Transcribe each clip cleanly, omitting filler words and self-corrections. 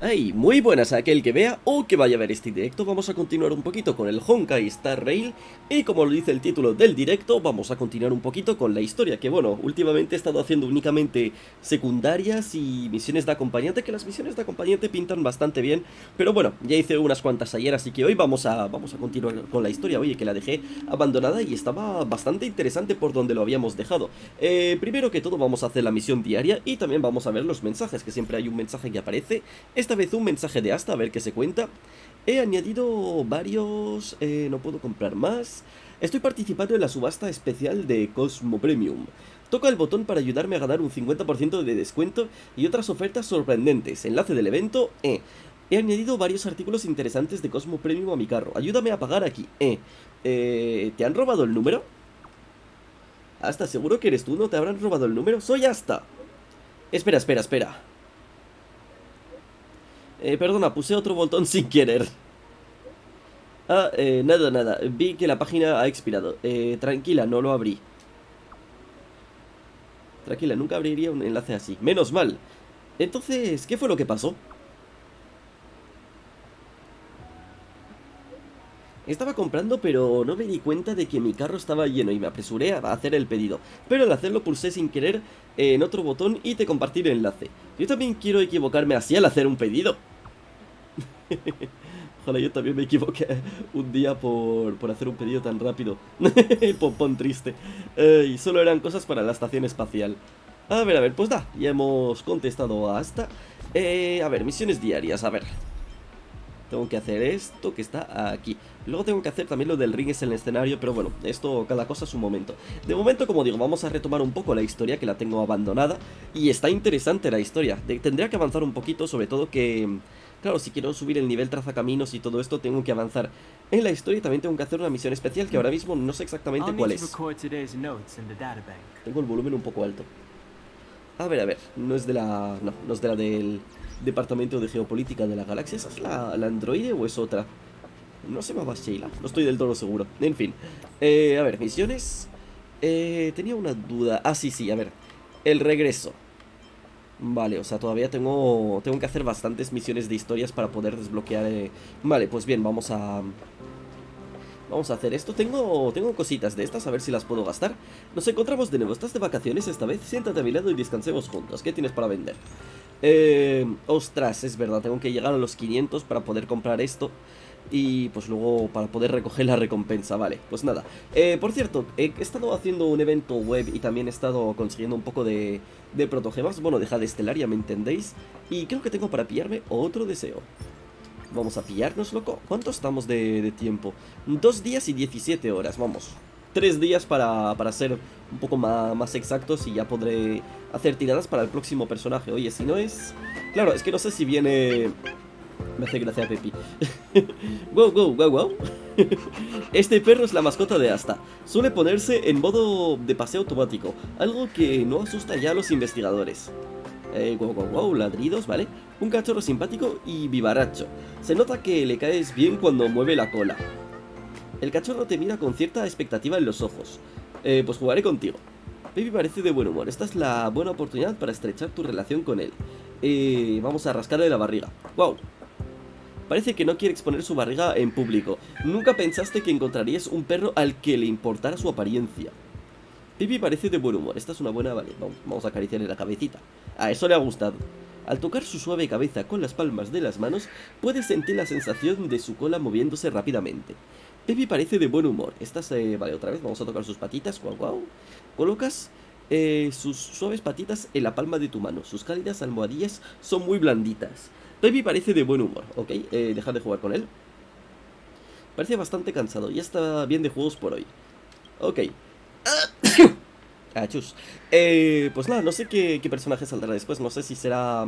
Hey, muy buenas a aquel que vea o que vaya a ver este directo. Vamos a continuar un poquito con el Honkai Star Rail. Y como lo dice el título del directo, vamos a continuar un poquito con la historia. Que bueno, últimamente he estado haciendo únicamente secundarias y misiones de acompañante. Que las misiones de acompañante pintan bastante bien. Pero bueno, ya hice unas cuantas ayer, así que hoy vamos a continuar con la historia. Oye, que la dejé abandonada y estaba bastante interesante por donde lo habíamos dejado. Primero que todo vamos a hacer la misión diaria y también vamos a ver los mensajes, que siempre hay un mensaje que aparece. Esta vez un mensaje de Asta, a ver qué se cuenta. He añadido varios... no puedo comprar más. Estoy participando en la subasta especial de Cosmo Premium. Toca el botón para ayudarme a ganar un 50% de descuento y otras ofertas sorprendentes. Enlace del evento, He añadido varios artículos interesantes de Cosmo Premium a mi carro. Ayúdame a pagar aquí, ¿Te han robado el número? Asta, ¿seguro que eres tú? ¿No te habrán robado el número? ¡Soy Asta! Espera, espera, espera. Perdona, puse otro botón sin querer. Nada, nada. Vi que la página ha expirado. Tranquila, no lo abrí. Tranquila, nunca abriría un enlace así. Menos mal. Entonces, ¿qué fue lo que pasó? Estaba comprando, pero no me di cuenta de que mi carro estaba lleno y me apresuré a hacer el pedido. Pero al hacerlo pulsé sin querer en otro botón y te compartí el enlace. Yo también quiero equivocarme así al hacer un pedido. Ojalá yo también me equivoqué un día por hacer un pedido tan rápido. El pompón triste. Y solo eran cosas para la estación espacial. A ver, pues da, ya hemos contestado a Asta. A ver, misiones diarias, a ver. Tengo que hacer esto que está aquí. Luego tengo que hacer también lo del ring es el escenario. Pero bueno, esto, cada cosa a su momento. De momento, como digo, vamos a retomar un poco la historia, que la tengo abandonada. Y está interesante la historia. Tendría que avanzar un poquito, sobre todo que... Claro, si quiero subir el nivel trazacaminos y todo esto, tengo que avanzar en la historia. Y también tengo que hacer una misión especial que ahora mismo no sé exactamente cuál es. Tengo el volumen un poco alto. A ver, no es de la... No es de la del Departamento de Geopolítica de la Galaxia. ¿Esa es la androide o es otra? No se llamaba Sheila, no estoy del todo seguro. En fin, a ver, misiones. Tenía una duda. Ah, sí, a ver. El regreso. Vale, o sea, todavía tengo que hacer bastantes misiones de historias para poder desbloquear... Vale, pues bien, vamos a hacer esto. Tengo cositas de estas, a ver si las puedo gastar. Nos encontramos de nuevo. ¿Estás de vacaciones esta vez? Siéntate a mi lado y descansemos juntos. ¿Qué tienes para vender? Ostras, es verdad, tengo que llegar a los 500 para poder comprar esto. Y pues luego para poder recoger la recompensa. Vale, pues nada. Por cierto, he estado haciendo un evento web y también he estado consiguiendo un poco de protogemas. Bueno, de Jade Estelar, ya me entendéis. Y creo que tengo para pillarme otro deseo. Vamos a pillarnos, loco. ¿Cuánto estamos de tiempo? 2 días y 17 horas, vamos. 3 días para ser un poco más exactos y ya podré hacer tiradas para el próximo personaje. Oye, si no es... Claro, es que no sé si viene... Me hace gracia Pepi. Wow. Este perro es la mascota de Asta. Suele ponerse en modo de paseo automático, algo que no asusta ya a los investigadores. Ladridos, ¿vale? Un cachorro simpático y vivaracho. Se nota que le caes bien cuando mueve la cola. El cachorro te mira con cierta expectativa en los ojos. Pues jugaré contigo. Baby parece de buen humor. Esta es la buena oportunidad para estrechar tu relación con él. Vamos a rascarle la barriga. Wow. Parece que no quiere exponer su barriga en público. Nunca pensaste que encontrarías un perro al que le importara su apariencia. Pipi parece de buen humor. Esta es una buena... Vale, vamos a acariciarle la cabecita. A eso le ha gustado. Al tocar su suave cabeza con las palmas de las manos, puedes sentir la sensación de su cola moviéndose rápidamente. Pipi parece de buen humor. Estas, vale, otra vez vamos a tocar sus patitas. Guau. Colocas sus suaves patitas en la palma de tu mano. Sus cálidas almohadillas son muy blanditas. Baby parece de buen humor, ¿ok? Dejar de jugar con él. Parece bastante cansado. Ya está bien de juegos por hoy. Ok. Chus. Pues nada, no sé qué personaje saldrá después. No sé si será...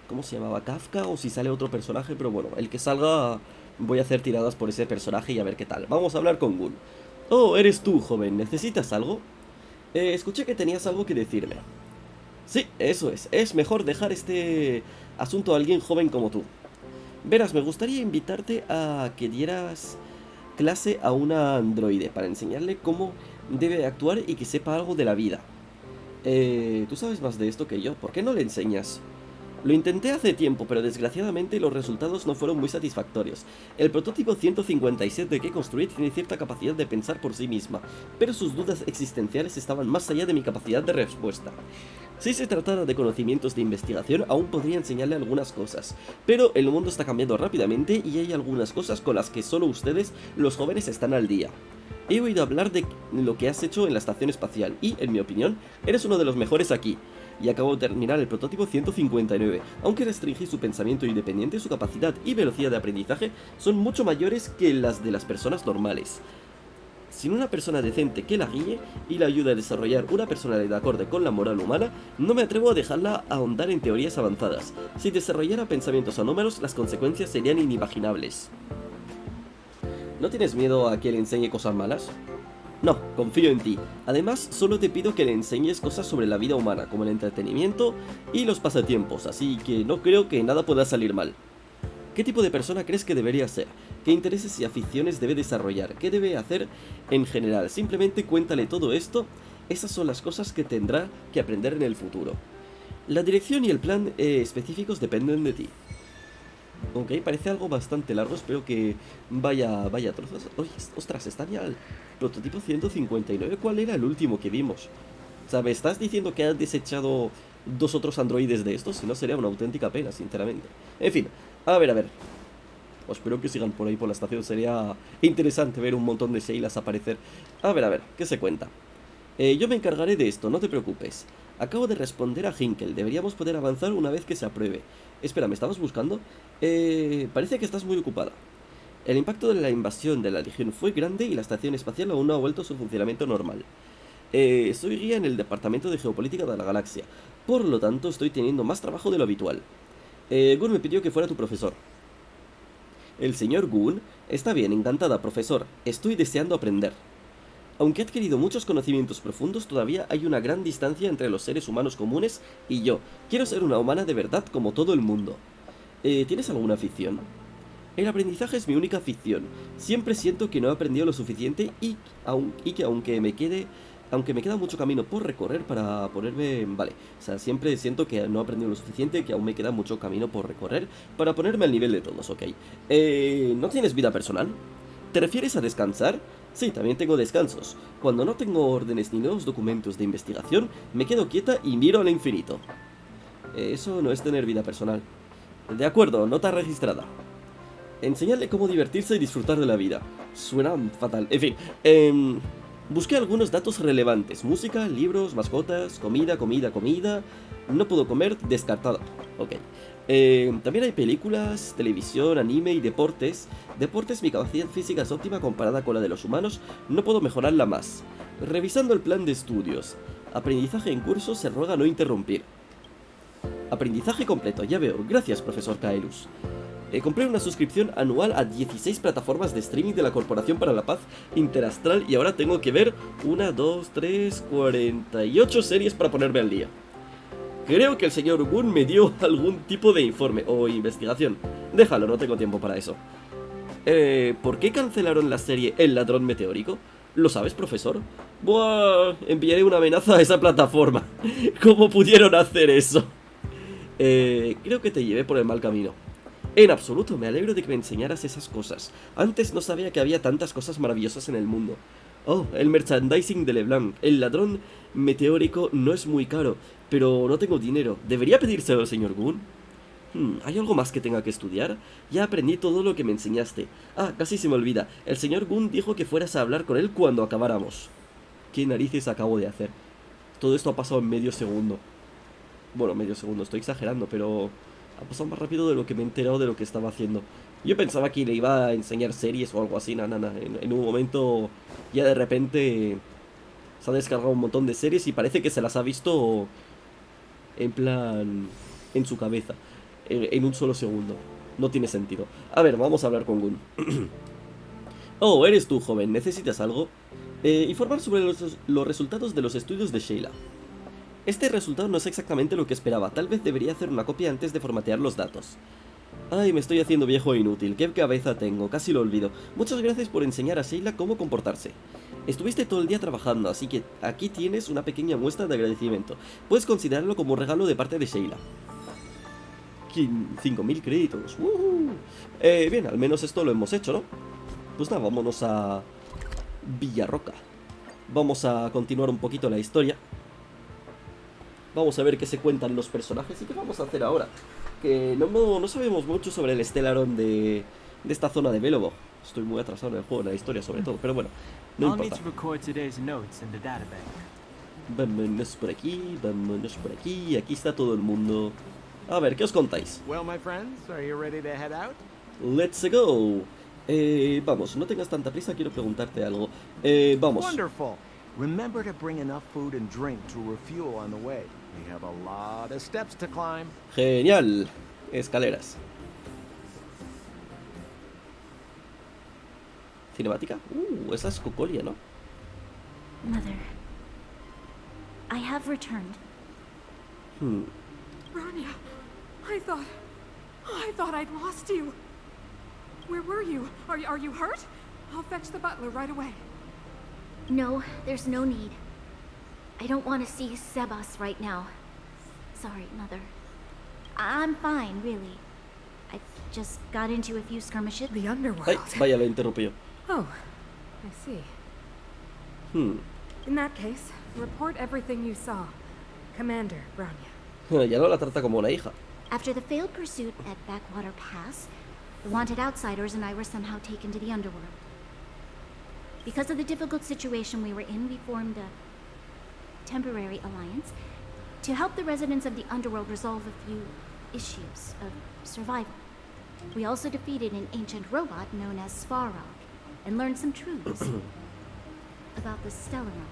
¿cómo se llamaba? Kafka o si sale otro personaje. Pero bueno, el que salga voy a hacer tiradas por ese personaje y a ver qué tal. Vamos a hablar con Gun. Oh, eres tú, joven. ¿Necesitas algo? Escuché que tenías algo que decirme. Sí, eso es. Es mejor dejar este asunto a alguien joven como tú. Verás, me gustaría invitarte a que dieras clase a una androide para enseñarle cómo debe actuar y que sepa algo de la vida. Tú sabes más de esto que yo. ¿Por qué no le enseñas? Lo intenté hace tiempo, pero desgraciadamente los resultados no fueron muy satisfactorios. El prototipo 157 que construí tiene cierta capacidad de pensar por sí misma, pero sus dudas existenciales estaban más allá de mi capacidad de respuesta. Si se tratara de conocimientos de investigación, aún podría enseñarle algunas cosas, pero el mundo está cambiando rápidamente y hay algunas cosas con las que solo ustedes, los jóvenes, están al día. He oído hablar de lo que has hecho en la estación espacial y, en mi opinión, eres uno de los mejores aquí. Y acabo de terminar el prototipo 159. Aunque restringí su pensamiento independiente, su capacidad y velocidad de aprendizaje son mucho mayores que las de las personas normales. Sin una persona decente que la guíe y la ayude a desarrollar una personalidad acorde con la moral humana, no me atrevo a dejarla ahondar en teorías avanzadas. Si desarrollara pensamientos anómalos, las consecuencias serían inimaginables. ¿No tienes miedo a que le enseñe cosas malas? No, confío en ti. Además, solo te pido que le enseñes cosas sobre la vida humana, como el entretenimiento y los pasatiempos, así que no creo que nada pueda salir mal. ¿Qué tipo de persona crees que debería ser? ¿Qué intereses y aficiones debe desarrollar? ¿Qué debe hacer en general? Simplemente cuéntale todo esto. Esas son las cosas que tendrá que aprender en el futuro. La dirección y el plan específicos dependen de ti. Ok, parece algo bastante largo, espero que vaya trozos. Oye, ostras, está ya el prototipo 159. ¿Cuál era el último que vimos? O sea, ¿me estás diciendo que has desechado dos otros androides de estos? Si no, sería una auténtica pena, sinceramente. En fin, a ver. Espero que sigan por ahí por la estación. Sería interesante ver un montón de Sheilas aparecer. A ver, ¿qué se cuenta? Yo me encargaré de esto, no te preocupes. Acabo de responder a Hinkel, deberíamos poder avanzar una vez que se apruebe. Espera, ¿me estabas buscando? Parece que estás muy ocupada. El impacto de la invasión de la Legión fue grande y la estación espacial aún no ha vuelto a su funcionamiento normal. Soy guía en el Departamento de Geopolítica de la Galaxia, por lo tanto estoy teniendo más trabajo de lo habitual. Gunn me pidió que fuera tu profesor. El señor Gunn, está bien, encantada, profesor. Estoy deseando aprender. Aunque he adquirido muchos conocimientos profundos, todavía hay una gran distancia entre los seres humanos comunes y yo. Quiero ser una humana de verdad como todo el mundo. ¿Tienes alguna afición? El aprendizaje es mi única afición. Siempre siento que no he aprendido lo suficiente y que aunque me queda mucho camino por recorrer para ponerme... Vale, o sea, siempre siento que no he aprendido lo suficiente, que aún me queda mucho camino por recorrer para ponerme al nivel de todos, ok. ¿No tienes vida personal? ¿Te refieres a descansar? Sí, también tengo descansos. Cuando no tengo órdenes ni nuevos documentos de investigación, me quedo quieta y miro al infinito. Eso no es tener vida personal. De acuerdo, nota registrada. Enseñarle cómo divertirse y disfrutar de la vida. Suena fatal. En fin, busqué algunos datos relevantes. Música, libros, mascotas, comida. No puedo comer, descartado. Ok. También hay películas, televisión, anime y deportes. Deportes, mi capacidad física es óptima comparada con la de los humanos. No puedo mejorarla más. Revisando el plan de estudios. Aprendizaje en curso, se ruega no interrumpir. Aprendizaje completo, ya veo. Gracias, profesor Kaelus. Compré una suscripción anual a 16 plataformas de streaming de la Corporación para la Paz Interastral y ahora tengo que ver 1, 2, 3, 48 series para ponerme al día. Creo que el señor Gunn me dio algún tipo de informe o investigación. Déjalo, no tengo tiempo para eso. ¿Por qué cancelaron la serie El Ladrón Meteórico? ¿Lo sabes, profesor? Buah, enviaré una amenaza a esa plataforma. ¿Cómo pudieron hacer eso? Creo que te llevé por el mal camino. En absoluto, me alegro de que me enseñaras esas cosas. Antes no sabía que había tantas cosas maravillosas en el mundo. Oh, el merchandising de LeBlanc. El ladrón meteórico no es muy caro, pero no tengo dinero. ¿Debería pedírselo al señor Gunn? ¿Hay algo más que tenga que estudiar? Ya aprendí todo lo que me enseñaste. Ah, casi se me olvida. El señor Gunn dijo que fueras a hablar con él cuando acabáramos. ¿Qué narices acabo de hacer? Todo esto ha pasado en medio segundo. Bueno, medio segundo, estoy exagerando, pero... ha pasado más rápido de lo que me he enterado de lo que estaba haciendo. Yo pensaba que le iba a enseñar series o algo así, nada. En un momento, ya de repente, se ha descargado un montón de series y parece que se las ha visto en plan, en su cabeza, en un solo segundo. No tiene sentido. A ver, vamos a hablar con Gunn. Oh, eres tú, joven. ¿Necesitas algo? Informar sobre los resultados de los estudios de Sheila. Este resultado no es exactamente lo que esperaba. Tal vez debería hacer una copia antes de formatear los datos. Ay, me estoy haciendo viejo e inútil. Qué cabeza tengo, casi lo olvido. Muchas gracias por enseñar a Sheila cómo comportarse. Estuviste todo el día trabajando, así que aquí tienes una pequeña muestra de agradecimiento. Puedes considerarlo como un regalo de parte de Sheila. 5.000 créditos. Bien, al menos esto lo hemos hecho, ¿no? Pues nada, vámonos a Villarroca. Vamos a continuar un poquito la historia. Vamos a ver qué se cuentan los personajes y qué vamos a hacer ahora. Que no sabemos mucho sobre el Stellaron de esta zona de Belobog. Estoy muy atrasado en el juego, en la historia sobre todo, pero bueno, no importa. Vámonos por aquí, vámonos por aquí. Aquí está todo el mundo. A ver, ¿qué os contáis? Well, my friends, are you ready to head out? Let's go. Vamos, no tengas tanta prisa, quiero preguntarte algo. Vamos. Wonderful. Remember to bring enough food and drink to refuel on the way. We have a lot of steps to climb. Genial. Escaleras. Cinemática. Esa es Cocolia, ¿no? Mother, I have returned. Rania, I thought I'd lost you. Where were you? Are you hurt? I'll fetch the butler right away. No, there's no need. I don't want to see Sebas right now. Sorry, Mother. I'm fine, really. I just got into a few skirmishes. The underworld. Ay, vaya, lo interrumpí yo. Oh, I see. In that case, report everything you saw. Commander, Rania. Ya no la trata como una hija. After the failed pursuit at Backwater Pass, the wanted outsiders and I were somehow taken to the underworld. Because of the difficult situation we were in, we formed a temporary alliance to help the residents of the underworld resolve a few issues of survival. We also defeated an ancient robot known as Svarog and learned some truths about the Stellaron.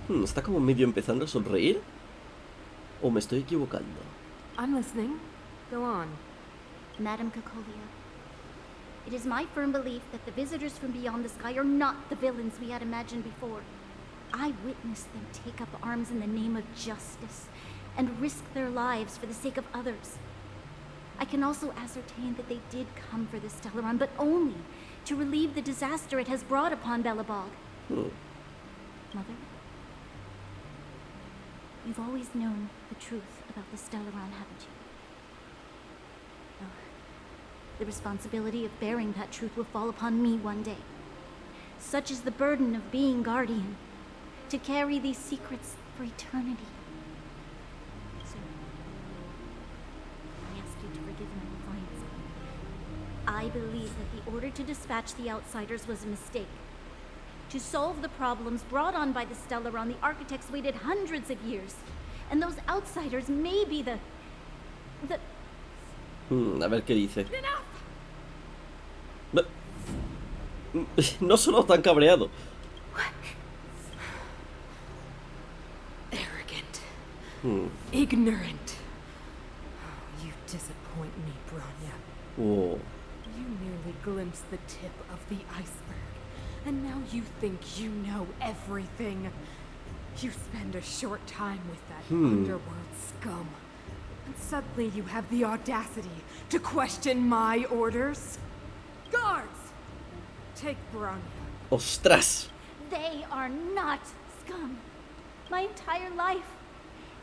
Está como medio empezando a sonreír. ¿O me estoy equivocando? I'm listening. Go on. Madam Cocolia, it is my firm belief that the visitors from beyond the sky are not the villains we had imagined before. I witnessed them take up arms in the name of justice and risk their lives for the sake of others. I can also ascertain that they did come for the Stellaron, but only to relieve the disaster it has brought upon Belobog. Mother, you've always known the truth about the Stellaron, haven't you? Oh, the responsibility of bearing that truth will fall upon me one day. Such is the burden of being guardian, to carry these secrets for eternity. So, I ask you to forgive my defiance. I believe that the order to dispatch the outsiders was a mistake. To solve the problems brought on by the Stellaron, the architects waited hundreds of years. And those outsiders may be the... A ver qué dice. Enough! No sonó tan cabreado. Arrogant. Ignorant. Oh, you disappoint me, Branya. Oh. You merely glimpsed the tip of the iceberg. And now you think you know everything. You spend a short time with that underworld scum. And suddenly you have the audacity to question my orders? Guards! Take Branya. ¡Ostras! They are not scum. My entire life.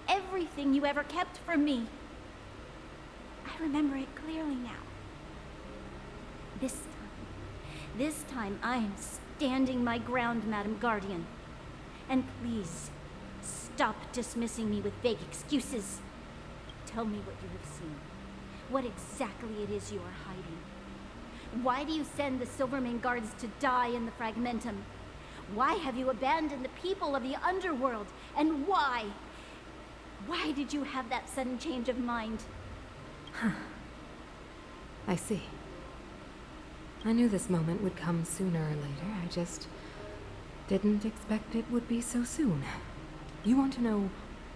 Everything you ever kept from me. I remember it clearly now. This time I am standing my ground, Madam Guardian. And please, stop dismissing me with vague excuses. Tell me what you have seen. What exactly it is you are hiding. Why do you send the Silvermane guards to die in the Fragmentum? Why have you abandoned the people of the underworld? And why? Why did you have that sudden change of mind? I see. I knew this moment would come sooner or later. I just didn't expect it would be so soon. You want to know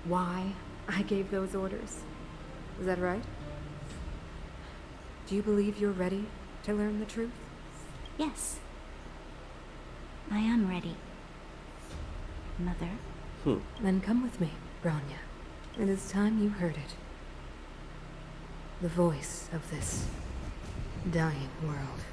why I gave those orders? Is that right? Do you believe you're ready to learn the truth? Yes. I am ready. Mother? Then come with me, Branya. It is time you heard it. The voice of this dying world.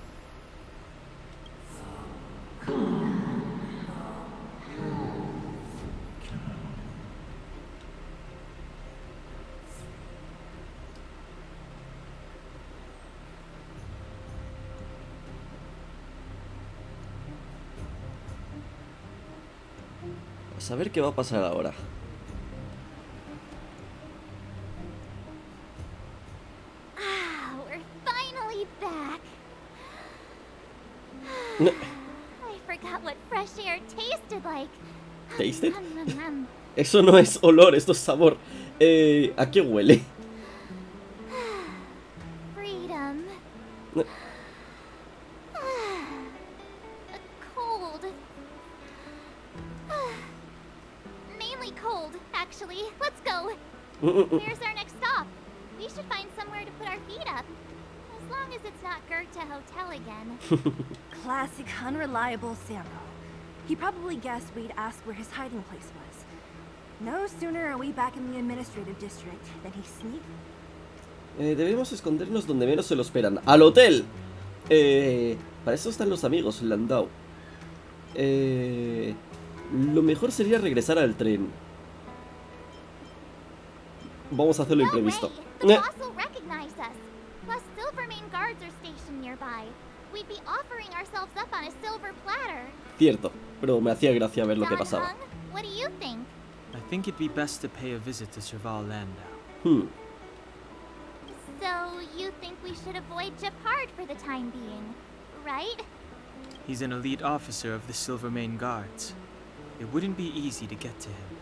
A saber qué va a pasar ahora. Ah, we're finally back. No. I forgot what fresh air tasted like. ¿Tasted? Nom, nom, nom. Eso no es olor, esto es sabor. ¿A qué huele? Freedom. No. Cold. Mainly cold, actually. Let's go. Where's our next stop? We should find somewhere to put our feet up. As long as it's not Goethe Hotel again. Classic unreliable Sampo. He probably guessed we'd ask where his hiding place was. No sooner are we back in the administrative district than he sneaked. Debemos escondernos donde menos se lo esperan. ¡Al hotel! Para eso están los amigos, Landau. Lo mejor sería regresar al tren. Vamos a hacerlo No imprevisto. way. The boss will recognize us. Plus, Silvermane guards are stationed nearby. We'd be offering ourselves up on a silver platter. Cierto, pero me hacía gracia ver lo que Don pasaba. Hung, what do you think? I think it'd be best to pay a visit to Cheval Landau. So, you think we should avoid Japard for the time being, right? He's an elite officer of the Silvermane Guards. It wouldn't be easy to get to him.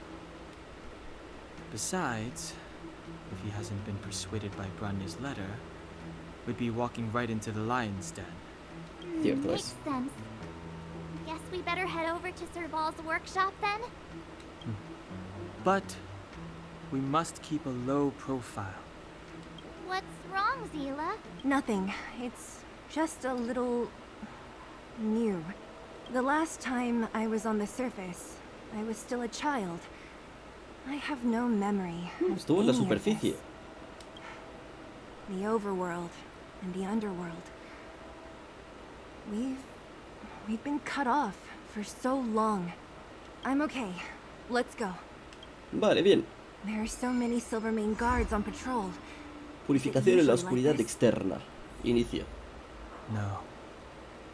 Besides, if he hasn't been persuaded by Branya's letter, we'd be walking right into the lion's den. Cierto Makes es. sense. Guess we better head over to Serval's workshop then? But we must keep a low profile. What's wrong, Zila? Nothing. It's just a little new. The last time I was on the surface, I was still a child. I have no memory of Estuvo en la any of superficie. this. The overworld and the underworld. We've been cut off for so long. I'm okay. Let's go. Vale, bien. There are so many Silvermane guards on patrol. Purificación en la oscuridad externa. Inicio. No.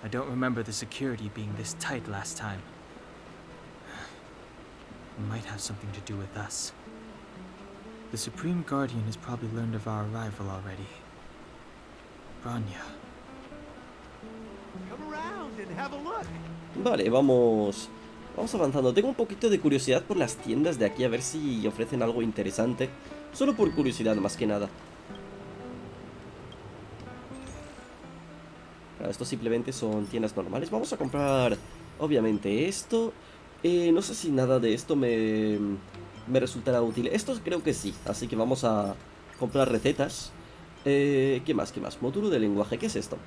I don't remember the security being this tight last time. It might have something to do with us. The Supreme Guardian has probably learned of our arrival already. Branya. Come around and have a look. Vale, vamos avanzando. Tengo un poquito de curiosidad por las tiendas de aquí, a ver si ofrecen algo interesante. Solo por curiosidad, más que nada. Claro, esto simplemente son tiendas normales. Vamos a comprar, obviamente, esto. No sé si nada de esto me resultará útil. Esto creo que sí, así que vamos a comprar recetas. ¿Qué más? Módulo de lenguaje, ¿qué es esto?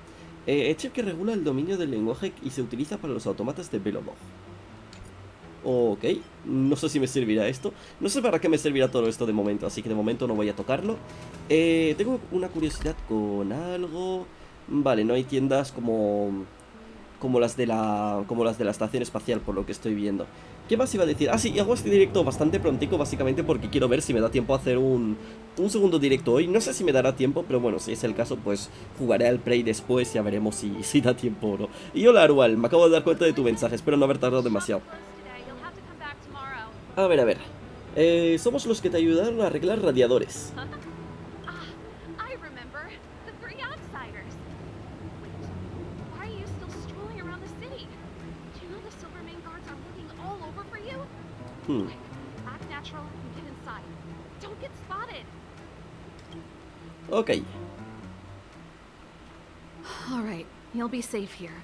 Chip que regula el dominio del lenguaje y se utiliza para los autómatas de Belomog. Ok, no sé si me servirá esto. No sé para qué me servirá todo esto de momento, así que de momento no voy a tocarlo. Tengo una curiosidad con algo. Vale, no hay tiendas como las de la estación espacial, por lo que estoy viendo. ¿Qué más iba a decir? Ah, sí, hago este directo bastante prontico, básicamente porque quiero ver si me da tiempo a hacer un segundo directo hoy. No sé si me dará tiempo, pero bueno, si es el caso, pues jugaré al Prey después y ya veremos si da tiempo o no. Y hola, Arual, me acabo de dar cuenta de tu mensaje, espero no haber tardado demasiado. A ver. Somos los que te ayudaron a arreglar radiadores. I remember. The three outsiders. Wait, why are you still strolling around the city? Do you know the Silvermane guards are looking all over for you? Quick, act natural and get inside. Don't get spotted. Ok. All right, you'll be safe here.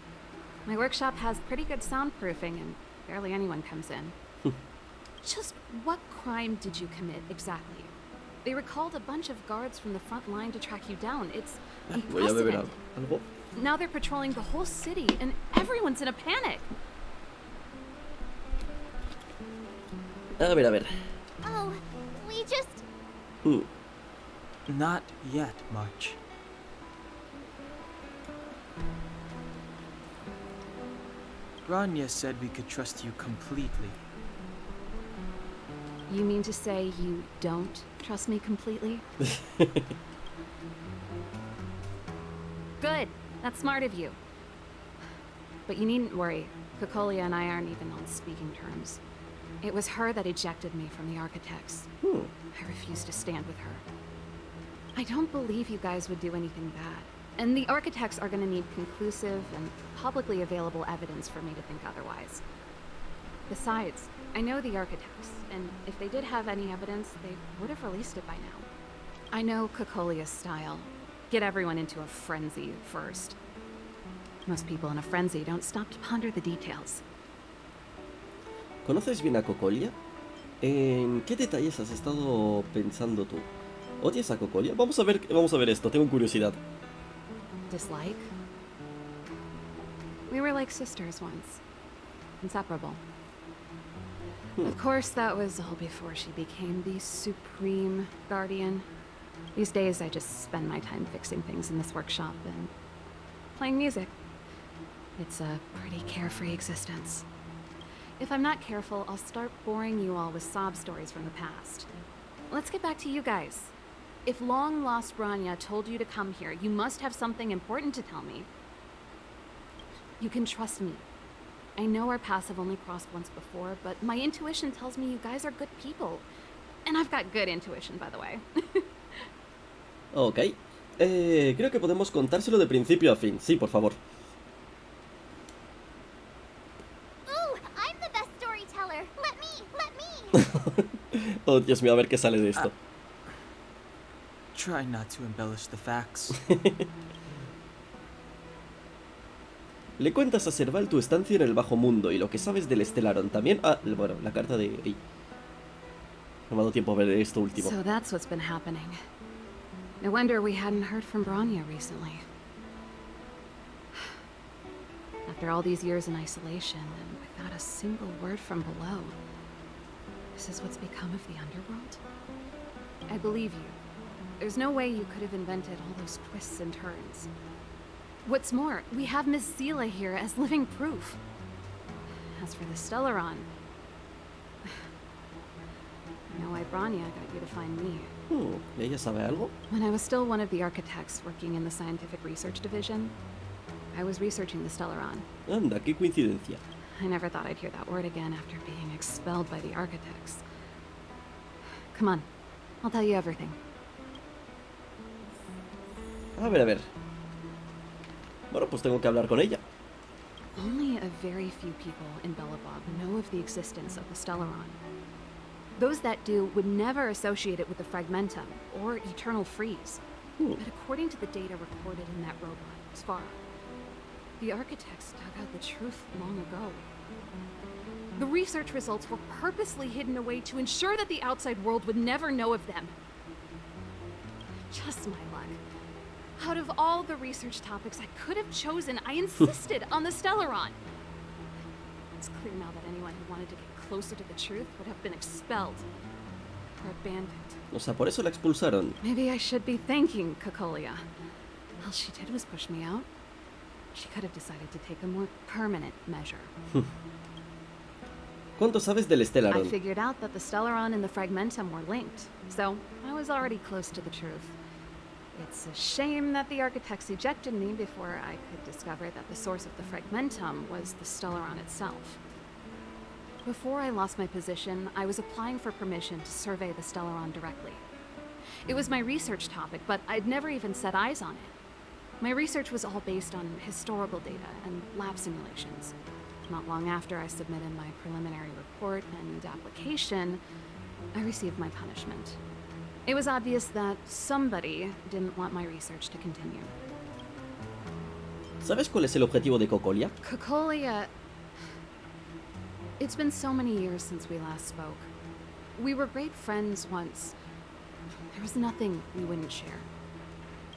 My workshop has pretty good soundproofing and barely anyone comes in. Just what crime did you commit exactly? They recalled a bunch of guards from the front line to track you down. It's Voy a beber unprecedented. algo. Now they're patrolling the whole city and everyone's in a panic. A ver. Oh, we just... Not yet, March. Branya said we could trust you completely. You mean to say you don't trust me completely? Good. That's smart of you. But you needn't worry. Kokolia and I aren't even on speaking terms. It was her that ejected me from the Architects. I refused to stand with her. I don't believe you guys would do anything bad. And the Architects are gonna need conclusive and publicly available evidence for me to think otherwise. Besides, I know the Architects, and if they did have any evidence, they would have released it by now. I know Cocolia's style. Get everyone into a frenzy first. Most people in a frenzy don't stop to ponder the details. ¿Conoces bien a Cocolia? ¿En qué detalles has estado pensando tú? ¿Odias a Cocolia? Vamos a ver esto, tengo curiosidad. Dislike? We were like sisters once. Inseparable. Of course, that was all before she became the Supreme Guardian. These days, I just spend my time fixing things in this workshop and playing music. It's a pretty carefree existence. If I'm not careful, I'll start boring you all with sob stories from the past. Let's get back to you guys. If long-lost Branya told you to come here, you must have something important to tell me. You can trust me. I know our paths have only crossed once before, but my intuition tells me you guys are good people. And I've got good intuition, by the way. Ok. Creo que podemos contárselo de principio a fin. Sí, por favor. Ooh, I'm the best storyteller. Let me. Oh, Dios mío, a ver qué sale de esto. Try not to embellish the facts. Le cuentas a Serval tu estancia en el bajo mundo y lo que sabes del Stellaron. También, bueno, la carta de... Ey. No me ha dado tiempo a ver esto último. So that's what's been happening. No wonder we hadn't heard from Branya recently. After all these years in isolation and without a single word from below, this is what's become of the underworld? I believe you. There's no way you could have invented all those twists and turns. What's more, we have Miss Seela here as living proof. As for the Stellaron, I know why Branya got you to find me. ¿Ella sabe algo? When I was still one of the architects working in the scientific research division, I was researching the Stellaron. Anda, qué coincidencia. I never thought I'd hear that word again after being expelled by the architects. Come on, I'll tell you everything. A ver. Bueno, pues tengo que hablar con ella. Only a very few people in Belobog know of the existence of the Stellaron. Those that do would never associate it with the Fragmentum or Eternal Freeze. But according to the data recorded in that robot, Svara, the architects dug out the truth long ago. The research results were purposely hidden away to ensure that the outside world would never know of them. Just my luck. Out of all the research topics I could have chosen, I insisted on the Stellaron. It's clear now that anyone who wanted to get closer to the truth would have been expelled or abandoned. O sea, por eso la expulsaron. Maybe I should be thanking Cocolia. All she did was push me out. She could have decided to take a more permanent measure. ¿Cuánto sabes del I Stellaron? figured out that the Stellaron and the Fragmentum were linked, so I was already close to the truth. It's a shame that the architects ejected me before I could discover that the source of the Fragmentum was the Stellaron itself. Before I lost my position, I was applying for permission to survey the Stellaron directly. It was my research topic, but I'd never even set eyes on it. My research was all based on historical data and lab simulations. Not long after I submitted my preliminary report and application, I received my punishment. It was obvious that somebody didn't want my research to continue. ¿Sabes cuál es el objetivo de Cocolia? Cocolia... It's been so many years since we last spoke. We were great friends once. There was nothing we wouldn't share.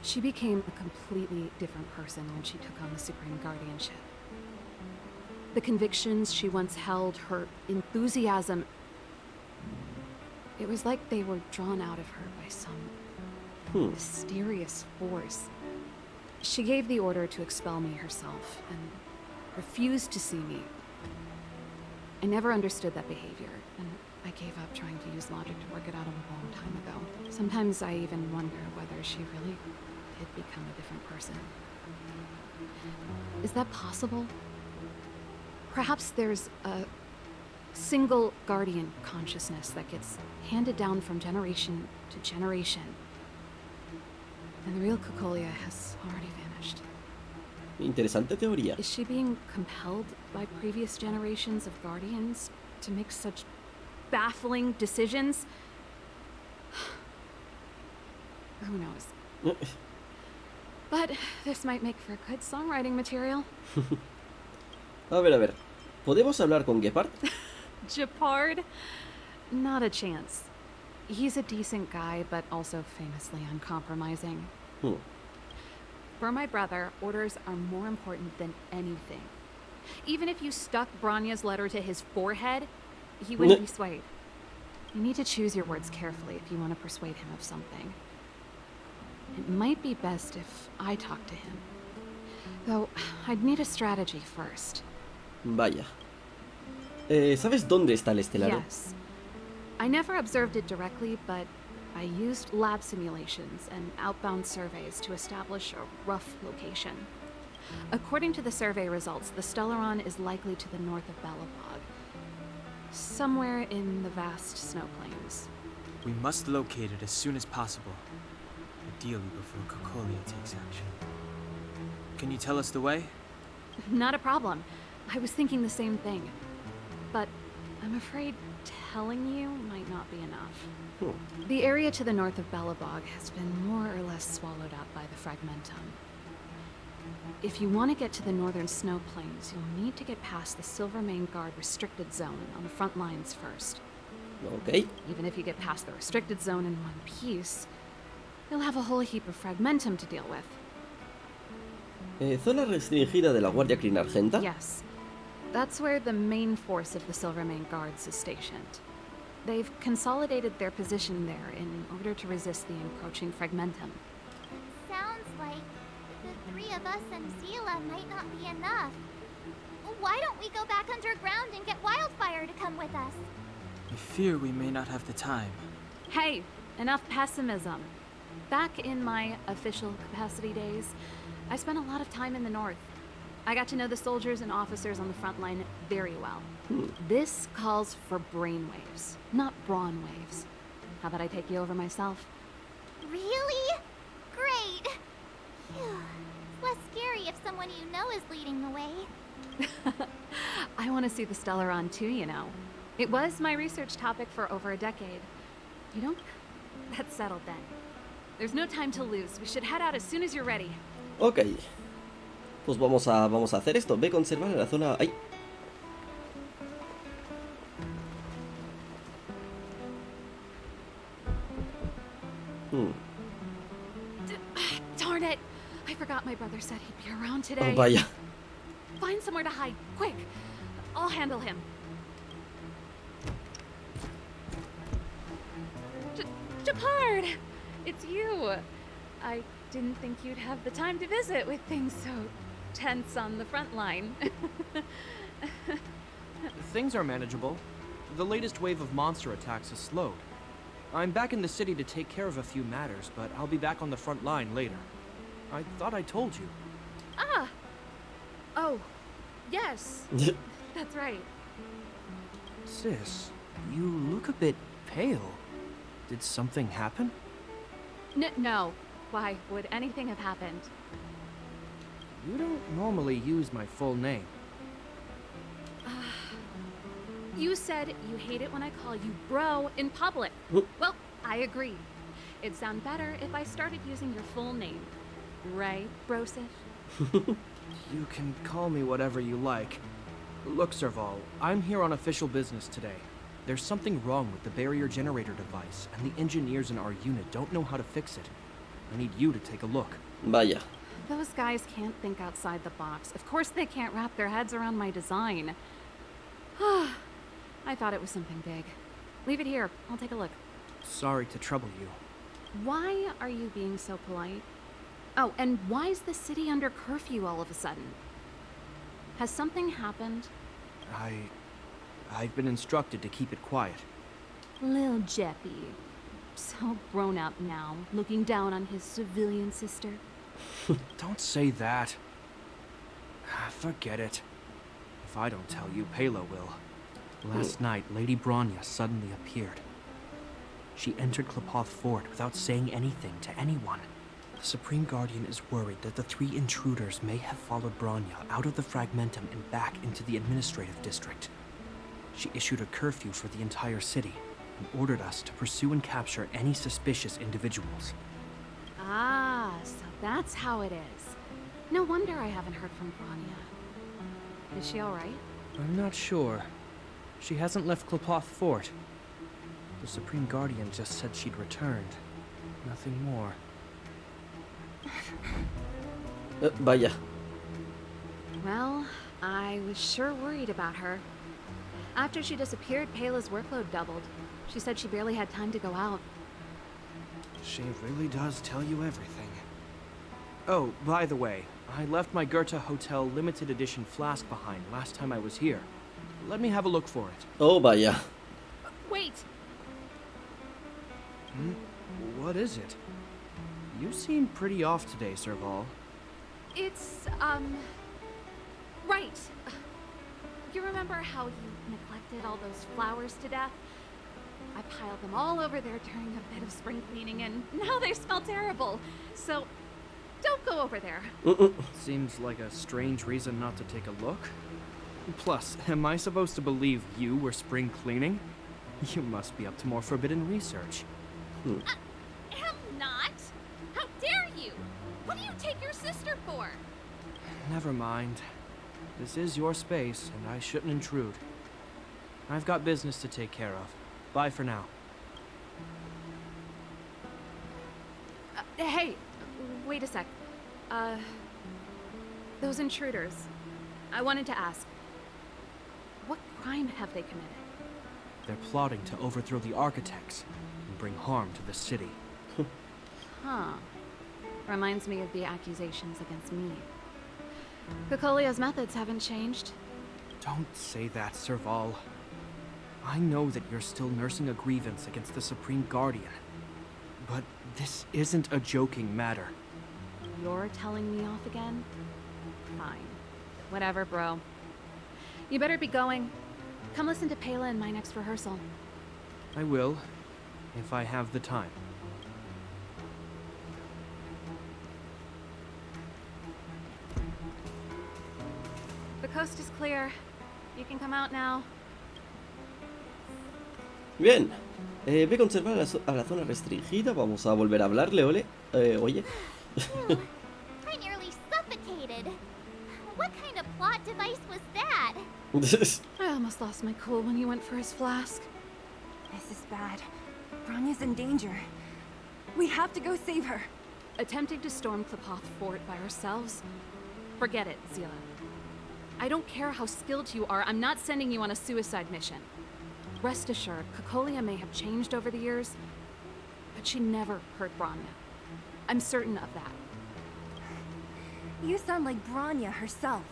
She became a completely different person when she took on the Supreme Guardianship. The convictions she once held, her enthusiasm... It was like they were drawn out of her by some mysterious force. She gave the order to expel me herself and refused to see me. I never understood that behavior, and I gave up trying to use logic to work it out a long time ago. Sometimes I even wonder whether she really did become a different person. Is that possible? Perhaps there's single guardian consciousness that gets handed down from generation to generation. And the real Cocolia has already vanished. Interesante teoría. Is she being compelled by previous generations of guardians to make such baffling decisions? Who knows? But this might make for good songwriting material. A ver. ¿Podemos hablar con Gepard? Japard? Not a chance. He's a decent guy, but also famously uncompromising. For my brother, orders are more important than anything. Even if you stuck Branya's letter to his forehead, he wouldn't be swayed. You need to choose your words carefully if you want to persuade him of something. It might be best if I talk to him. Though, I'd need a strategy first. Vaya. ¿Sabes dónde está el estelaro? Yes. I never observed it directly, but I used lab simulations and outbound surveys to establish a rough location. According to the survey results, the Stellaron is likely to the north of Belobog, somewhere in the vast snow plains. We must locate it as soon as possible. Ideally before Cocolia takes action. Can you tell us the way? Not a problem. I was thinking the same thing. But I'm afraid telling you might not be enough. The area to the north of Belobog has been more or less swallowed up by the Fragmentum. If you want to get to the northern snow plains, you'll need to get past the Silvermane Guard restricted zone on the front lines first. Ok. Even if you get past the restricted zone in one piece, you'll have a whole heap of Fragmentum to deal with. ¿Zona restringida de la Guardia Crin Argenta? Yes. That's where the main force of the Silvermane Guards is stationed. They've consolidated their position there in order to resist the encroaching Fragmentum. Sounds like the three of us and Zila might not be enough. Why don't we go back underground and get Wildfire to come with us? I fear we may not have the time. Hey, enough pessimism. Back in my official capacity days, I spent a lot of time in the north. I got to know the soldiers and officers on the front line very well. This calls for brainwaves, not brawn waves. How about I take you over myself? Really? Great. Phew. It's less scary if someone you know is leading the way. I want to see the Stellaron too, you know. It was my research topic for over a decade. You know, that's settled then. There's no time to lose. We should head out as soon as you're ready. Ok. Pues vamos a hacer esto. Ve conservar la zona... ¡Ay! Darn it! I forgot my brother said he'd be around today. Oh, vaya. Find somewhere to hide, quick! I'll handle him. Japard! It's you! I didn't think you'd have the time to visit with things so tense on the front line. Things are manageable. The latest wave of monster attacks has slowed. I'm back in the city to take care of a few matters, but I'll be back on the front line later. I thought I told you. Ah! Oh, yes. That's right. Sis, you look a bit pale. Did something happen? No. Why would anything have happened? You don't normally use my full name. You said you hate it when I call you bro in public. Well, I agree. It'd sound better if I started using your full name. Right, Brosif? You can call me whatever you like. Look, Serval, I'm here on official business today. There's something wrong with the barrier generator device, and the engineers in our unit don't know how to fix it. I need you to take a look. Vaya. Those guys can't think outside the box. Of course they can't wrap their heads around my design. I thought it was something big. Leave it here. I'll take a look. Sorry to trouble you. Why are you being so polite? Oh, and why is the city under curfew all of a sudden? Has something happened? I've been instructed to keep it quiet. Lil Jeppy. So grown up now, looking down on his civilian sister. Don't say that. Forget it. If I don't tell you, Pela will. Last night, Lady Bronya suddenly appeared. She entered Klapoth Fort without saying anything to anyone. The Supreme Guardian is worried that the 3 intruders may have followed Bronya out of the Fragmentum and back into the administrative district. She issued a curfew for the entire city and ordered us to pursue and capture any suspicious individuals. Ah, so that's how it is. No wonder I haven't heard from Bronya. Is she alright? I'm not sure. She hasn't left Klapoth Fort. The Supreme Guardian just said she'd returned. Nothing more. Vaya. Well, I was sure worried about her. After she disappeared, Pela's workload doubled. She said she barely had time to go out. She really does tell you everything. Oh, by the way, I left my Goethe Hotel limited edition flask behind last time I was here. Let me have a look for it. Oh, vaya. Wait! What is it? You seem pretty off today, Serval. It's, right. You remember how you neglected all those flowers to death? I piled them all over there during a bit of spring cleaning, and now they smell terrible. So, don't go over there. Seems like a strange reason not to take a look. Plus, am I supposed to believe you were spring cleaning? You must be up to more forbidden research. Am not. How dare you? What do you take your sister for? Never mind. This is your space, and I shouldn't intrude. I've got business to take care of. Bye for now. Hey, wait a sec. Those intruders. I wanted to ask, what crime have they committed? They're plotting to overthrow the architects and bring harm to the city. Huh. Reminds me of the accusations against me. Kokolia's methods haven't changed. Don't say that, Serval. I know that you're still nursing a grievance against the Supreme Guardian. But this isn't a joking matter. You're telling me off again? Fine. Whatever, bro. You better be going. Come listen to Pela in my next rehearsal. I will, if I have the time. The coast is clear. You can come out now. Bien. Ve a conservar a la zona restringida. Vamos a volver a hablarle, ole. Oye. Phew, I nearly suffocated. What kind of plot device was that? I almost lost my cool when he went for his flask. This is bad. Bronya's in danger. We have to go save her. Attempting to storm Klapoth Fort by ourselves? Forget it, Zila. I don't care how skilled you are, I'm not sending you on a suicide mission. Rest assured, Kokolia may have changed over the years, but she never hurt Bronya. I'm certain of that. You sound like Bronya herself.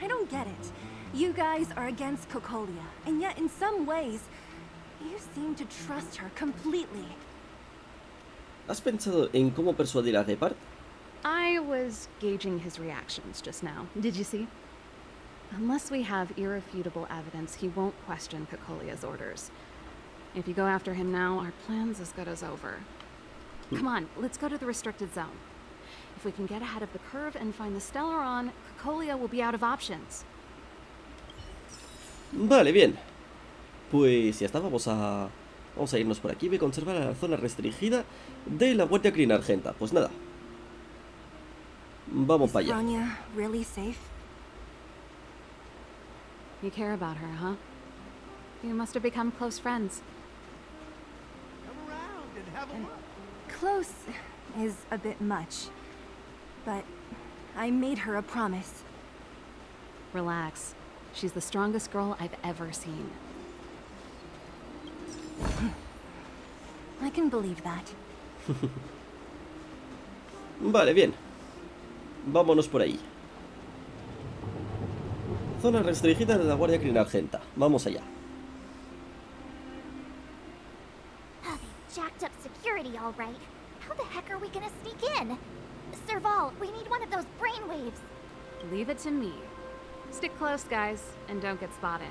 I don't get it. You guys are against Kokolia, and yet in some ways, you seem to trust her completely. ¿Has pensado en cómo persuadir a Gepard? I was gauging his reactions just now. Did you see? Unless we have irrefutable evidence, he won't question Kokolia's orders. If you go after him now, our plan's as good as over. Come on, let's go to the restricted zone. If we can get ahead of the curve and find the Stellaron, Kokolia will be out of options. Vale, bien. Pues ya está, vamos a irnos por aquí. Ve a conservar a la zona restringida de la Guardia Crin Argenta. Pues nada. Vamos para allá. Bronya really safe? You care about her, huh? You must have become close friends. Come around and have a look. Close is a bit much. But I made her a promise. Relax. She's the strongest girl I've ever seen. I can believe that. Vale, bien. Vámonos por ahí. Zona restringida de la Guardia Crin Argenta. Vamos allá. Oh, they jacked up security, all right. How the heck are we gonna sneak in? Serval, we need one of those brainwaves. Leave it to me. Stick close, guys, and don't get spotted.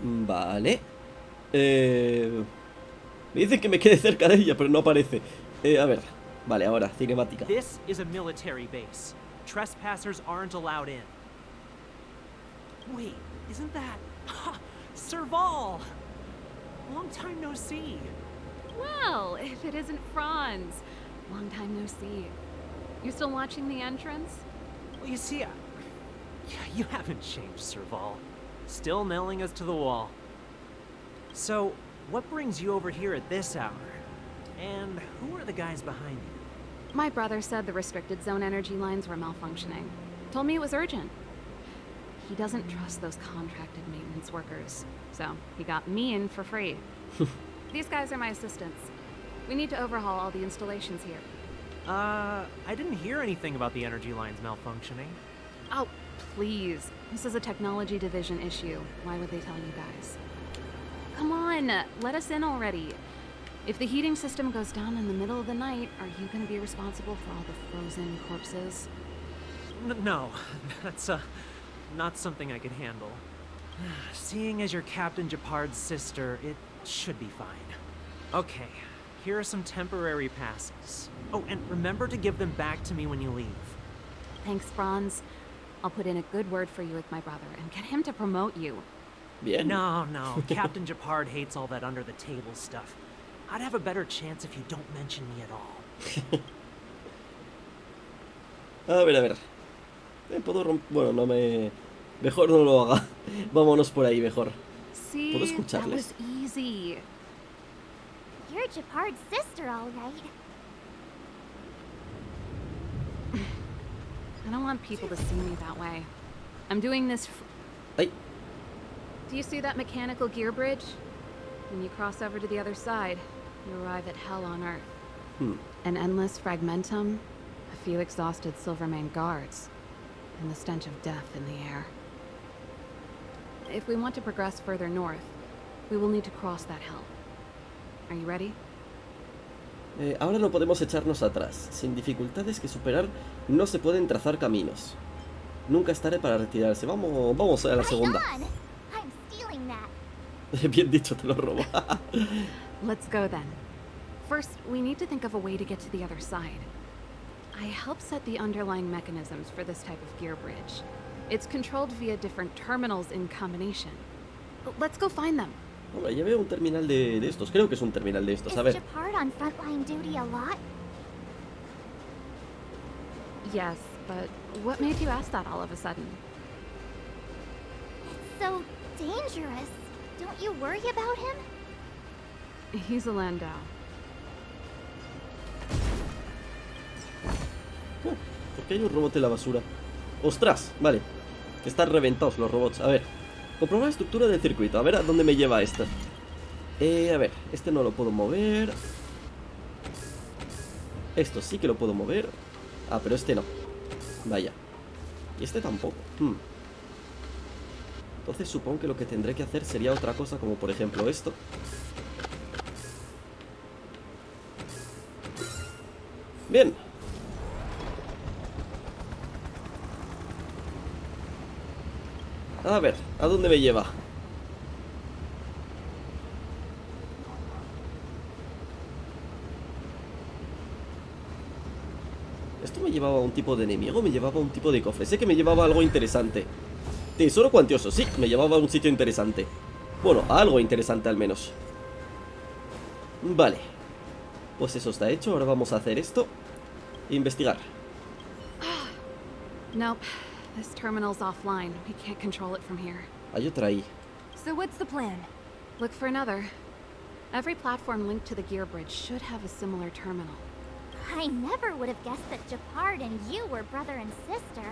Vale. Me dicen que me quede cerca de ella, pero no aparece. A ver. Vale, ahora, cinemática. This is a military base. Trespassers aren't allowed in. Wait, isn't that... Serval! Long time no see. Well, if it isn't Franz. Long time no see. You still watching the entrance? Well, you see, you haven't changed, Serval. Still nailing us to the wall. So, what brings you over here at this hour? And who are the guys behind you? My brother said the restricted zone energy lines were malfunctioning. Told me it was urgent. He doesn't trust those contracted maintenance workers, so he got me in for free. These guys are my assistants. We need to overhaul all the installations here. I didn't hear anything about the energy lines malfunctioning. Oh, please. This is a technology division issue. Why would they tell you guys? Come on, let us in already. If the heating system goes down in the middle of the night, are you going to be responsible for all the frozen corpses? No, that's not something I could handle. Seeing as you're Captain Japard's sister, it should be fine. Okay, here are some temporary passes. Oh, and remember to give them back to me when you leave. Thanks, Franz. I'll put in a good word for you with my brother and get him to promote you. Bien. No, Captain Japard hates all that under-the-table stuff. I'd have a better chance if you don't mention me at all. A ver. Puedo romper... Bueno, no me... Mejor no lo haga. Vámonos por ahí, mejor. See, ¿Puedo that escucharles? was easy. You're Japard's sister, all right. I don't want people to see me that way. I'm doing this Ay. Do you see that mechanical gear bridge? When you cross over to the other side, you arrive at hell on Earth. An endless fragmentum, a few exhausted Silvermane guards, and the stench of death in the air. If we want to progress further north, we will need to cross that hell. Are you ready? Ahora no podemos echarnos atrás. Sin dificultades que superar, no se pueden trazar caminos. Nunca es tarde para retirarse. Vamos a la segunda. Right on. I'm stealing that. Bien dicho, te lo robo. Let's go then. First, we need to think of a way to get to the other side. I helped set the underlying mechanisms for this type of gear bridge. It's controlled via different terminals in combination. Let's go find them. Hombre, ya veo un terminal de estos. Creo que es un terminal de estos. A ver. Is Japard on frontline duty a lot? Yes, but what made you ask that all of a sudden? It's so dangerous. Don't you worry about him? He's a Landau. ¿Por qué hay un robot en la basura? ¡Ostras! Vale. Que están reventados los robots. A ver. Comprobar la estructura del circuito. A ver a dónde me lleva esto. A ver. Este no lo puedo mover. Esto sí que lo puedo mover. Ah, pero este no. Vaya. Y este tampoco. Entonces supongo que lo que tendré que hacer sería otra cosa, como por ejemplo esto. Bien. A ver, ¿a dónde me lleva? ¿Esto me llevaba a un tipo de enemigo? ¿Me llevaba a un tipo de cofre? Sé que me llevaba a algo interesante. Tesoro cuantioso, sí, me llevaba a un sitio interesante. Bueno, a algo interesante al menos. Vale. Pues eso está hecho, ahora vamos a hacer esto. Investigar. Nope. This terminal's offline. We can't control it from here. Hay otra ahí. So what's the plan? Look for another. Every platform linked to the gear bridge should have a similar terminal. I never would have guessed that Japard and you were brother and sister.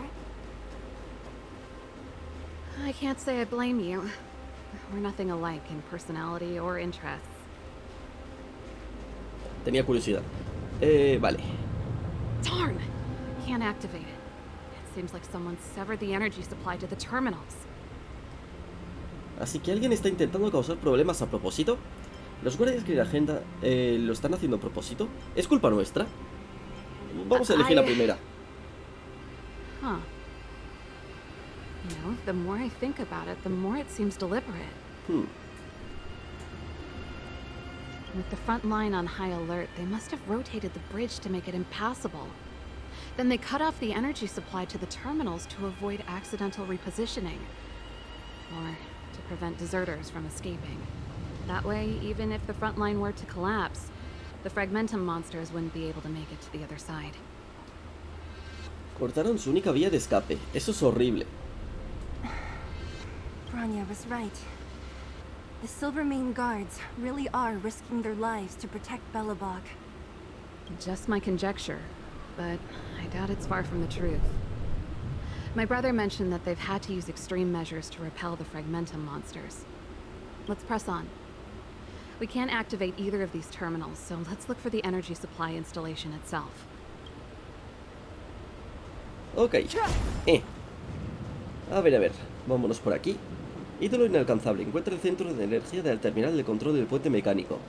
I can't say I blame you. We're nothing alike in personality or interests. Tenía curiosidad. Vale. Darn! Can't activate it. It seems like someone severed the energy supply to the terminals. Así que alguien está intentando causar problemas a propósito. Los guardias que la agenda lo están haciendo a propósito. ¿Es culpa nuestra? Vamos a elegir la primera. Huh. You know, the more I think about it, the more it seems deliberate. With the front line on high alert, they must have rotated the bridge to make it impassable. Then they cut off the energy supply to the terminals to avoid accidental repositioning. Or to prevent deserters from escaping. That way, even if the front line were to collapse, the Fragmentum monsters wouldn't be able to make it to the other side. Cortaron su única vía de escape. Eso es horrible. Branya was right. The Silvermane guards really are risking their lives to protect Belobog. Just my conjecture, but I doubt it's far from the truth. My brother mentioned that they've had to use extreme measures to repel the Fragmentum monsters. Let's press on. We can't activate either of these terminals, so let's look for the energy supply installation itself. Ok. A ver. Vámonos por aquí. Ídolo inalcanzable. Encuentra el centro de energía del terminal de control del puente mecánico.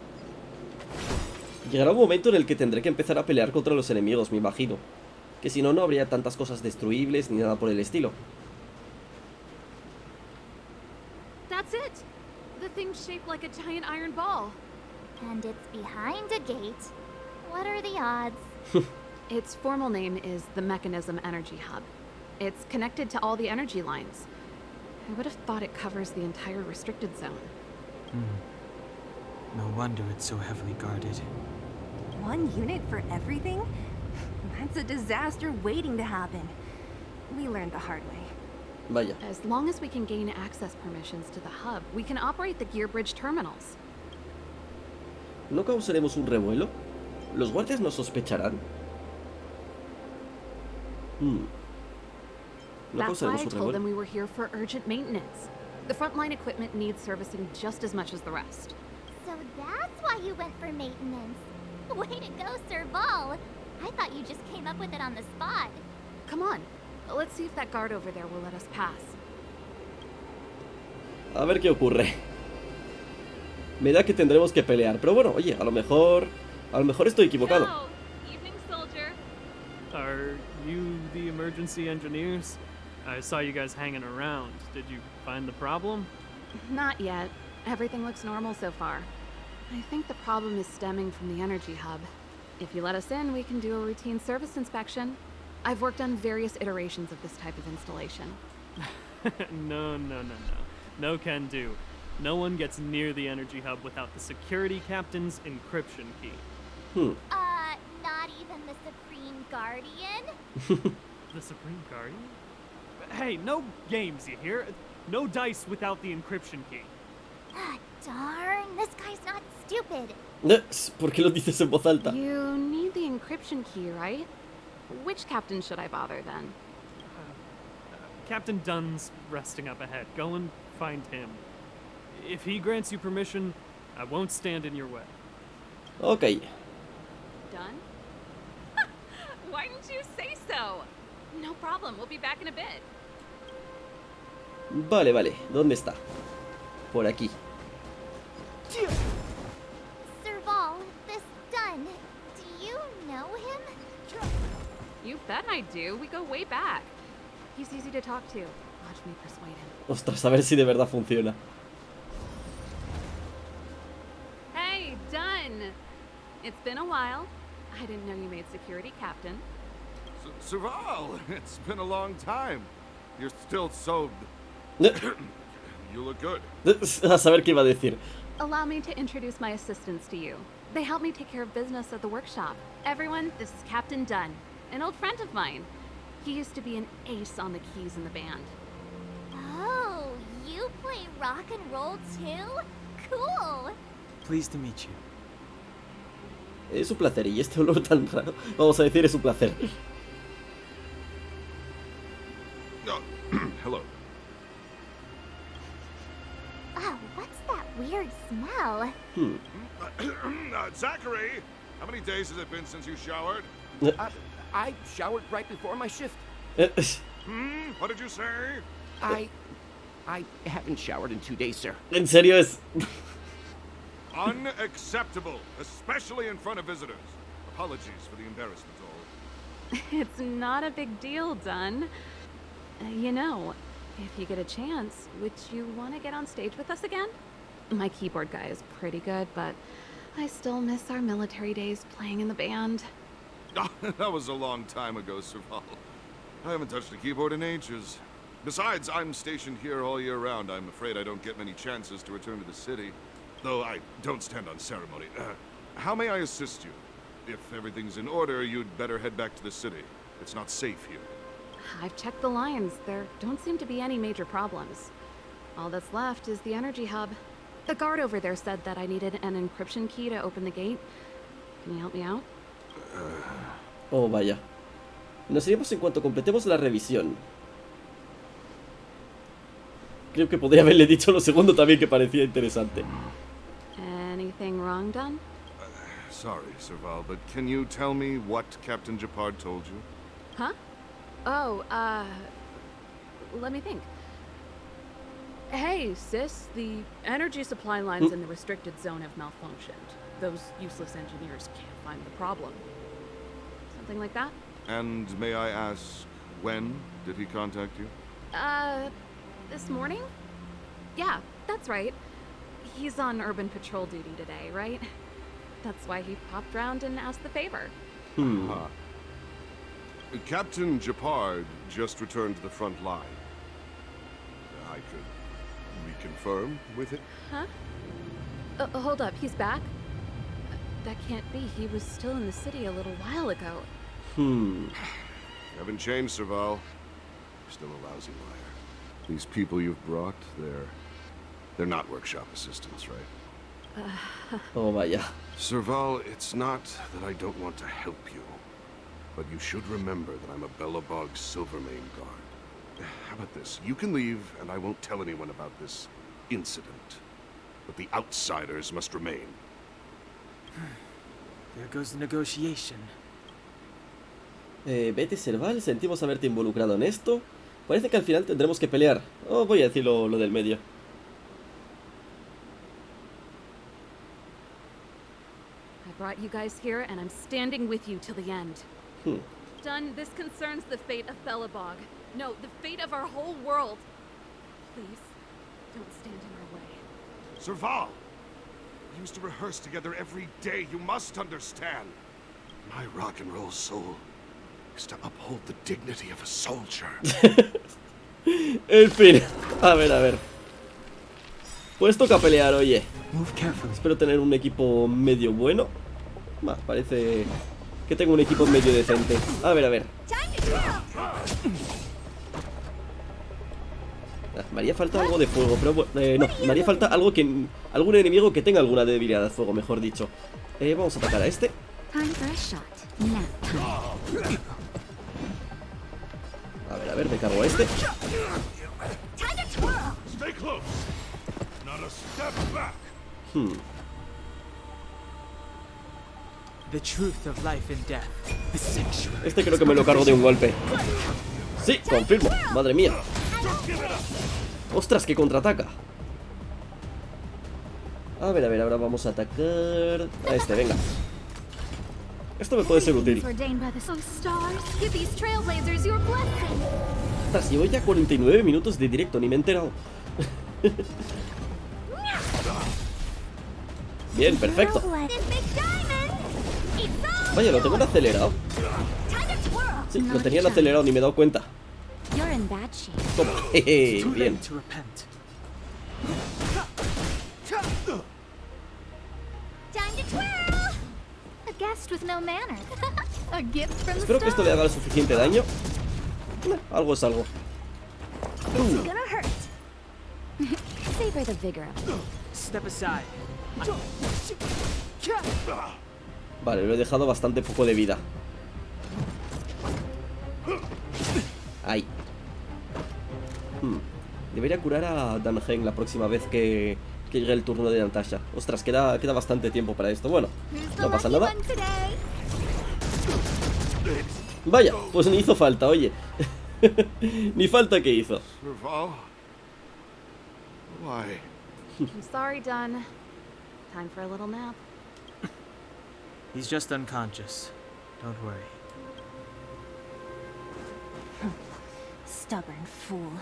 Llegará un momento en el que tendré que empezar a pelear contra los enemigos, me imagino. Que si no, no habría tantas cosas destruibles ni nada por el estilo. That's it! The thing's shaped like a giant iron ball. And it's behind a gate. What are the odds? Its formal name is the Mechanism Energy Hub. It's connected to all the energy lines. I would have thought it covers the entire restricted zone. No wonder it's so heavily guarded. One unit for everything? That's a disaster waiting to happen. We learned the hard way. Vaya. As long as we can gain access permissions to the hub, we can operate the gear bridge terminals. ¿No causaremos un revuelo? ¿Los guardias nos sospecharán? ¿No That's why causaremos I un told them revuelo? we were here for urgent maintenance. The frontline equipment needs servicing just as much as the rest. So that's why you went for maintenance. Way to go, Serval. I thought you just came up with it on the spot. Come on, let's see if that guard over there will let us pass. A ver qué ocurre. Me da que tendremos que pelear. Pero bueno, oye, a lo mejor estoy equivocado. Hello, evening soldier. Are you the emergency engineers? I saw you guys hanging around. Did you find the problem? Not yet. Everything looks normal so far. I think the problem is stemming from the energy hub. If you let us in, we can do a routine service inspection. I've worked on various iterations of this type of installation. No. No can do. No one gets near the energy hub without the security captain's encryption key. Not even the Supreme Guardian? The Supreme Guardian? Hey, no games, you hear? No dice without the encryption key. Ah, darn, this guy's not stupid. ¿Por qué lo dices en voz alta? You need the encryption key, right? Which captain should I bother then? Captain Dunn's resting up ahead. Go and find him. If he grants you permission, I won't stand in your way. Ok. Done? Why didn't you say so? No problem, we'll be back in a bit. Vale. ¿Dónde está? Por aquí. Serval, this Dunn, do you know him? You bet I do. We go way back. He's easy to talk to. Watch me persuade him. Ostras, a ver si de verdad funciona. Hey, Dunn! It's been a while. I didn't know you made security captain. Serval, it's been a long time. You're still so... You look good. A saber qué iba a decir. Allow me to introduce my assistants to you. They help me take care of business at the workshop. Everyone, this is Captain Dunn, an old friend of mine. He used to be an ace on the keys in the band. Oh, you play rock and roll too? Cool! Pleased to meet you. Es un placer, y este olor tan raro, vamos a decir, es un placer. Oh, hello. Oh, what's that weird smell? Zachary, how many days has it been since you showered? I showered right before my shift. What did you say? I haven't showered in 2 days, sir. En serio es... Unacceptable, especially in front of visitors. Apologies for the embarrassment, all. It's not a big deal, Dunn. You know, if you get a chance, would you want to get on stage with us again? My keyboard guy is pretty good, but I still miss our military days playing in the band. That was a long time ago, Serval. I haven't touched a keyboard in ages. Besides, I'm stationed here all year round. I'm afraid I don't get many chances to return to the city. Though I don't stand on ceremony. How may I assist you? If everything's in order, you'd better head back to the city. It's not safe here. I've checked the lines. There don't seem to be any major problems. All that's left is the energy hub. The guard over there said that I needed an encryption key to open the gate. Can you help me out? Oh, vaya. Nos iremos en cuanto completemos la revisión. Creo que podría haberle dicho lo segundo también, que parecía interesante. Anything wrong done? Sorry, Serval, but can you tell me what Captain Japard told you? Huh? Oh, let me think. Hey, sis, the energy supply lines in the restricted zone have malfunctioned. Those useless engineers can't find the problem. Something like that? And may I ask, when did he contact you? This morning? Yeah, that's right. He's on urban patrol duty today, right? That's why he popped round and asked the favor. Captain Japard just returned to the front line. I could reconfirm with it. Huh? Hold up, he's back? That can't be. He was still in the city a little while ago. Haven't changed, Serval. You're still a lousy liar. These people you've brought, they're not workshop assistants, right? Oh, vaya. Serval, it's not that I don't want to help you, but you should remember that I'm a Belobog Silvermane guard. How about this? You can leave, and I won't tell anyone about this incident. But the outsiders must remain. There goes the negotiation. Vete, Serval, sentimos haberte involucrado en esto. Parece que al final tendremos que pelear. Oh, voy a decir lo del medio. I brought you guys here, and I'm standing with you till the end. Done. This concerns the fate of Belobog. No, the fate of our whole world. Please, don't stand in our way. Serval! We used to rehearse together every day. You must understand. My rock and roll soul is to uphold the dignity of a soldier. En fin, a ver. Pues toca pelear, oye. Move carefully. Espero tener un equipo medio bueno. Parece que tengo un equipo medio decente. A ver. Me haría falta algo de fuego, pero no, me haría falta algo que... algún enemigo que tenga alguna debilidad de fuego, mejor dicho. Vamos a atacar a este. A ver, me cargo a este. The truth of life and death. Este creo que me lo cargo de un golpe. Sí, confirmo. Madre mía. Ostras, que contraataca. A ver, ahora vamos a atacar a este, venga. Esto me puede ser útil. Ostras, llevo ya 49 minutos de directo, ni me he enterado. Bien, perfecto. Vaya, lo tengo acelerado. Sí, lo tenían acelerado, ni me he dado cuenta. Toma, bien. Espero que esto le haga el suficiente daño. Algo es algo. Step aside. Vale, lo he dejado bastante poco de vida. Ahí. Debería curar a Danheng la próxima vez que llegue el turno de Natasha. Ostras, queda bastante tiempo para esto. Bueno, no pasa nada. Vaya, pues ni hizo falta, oye. Ni falta que hizo. I'm sorry, Dunn. Time for a little nap. He's just unconscious. Don't worry. Stubborn fool.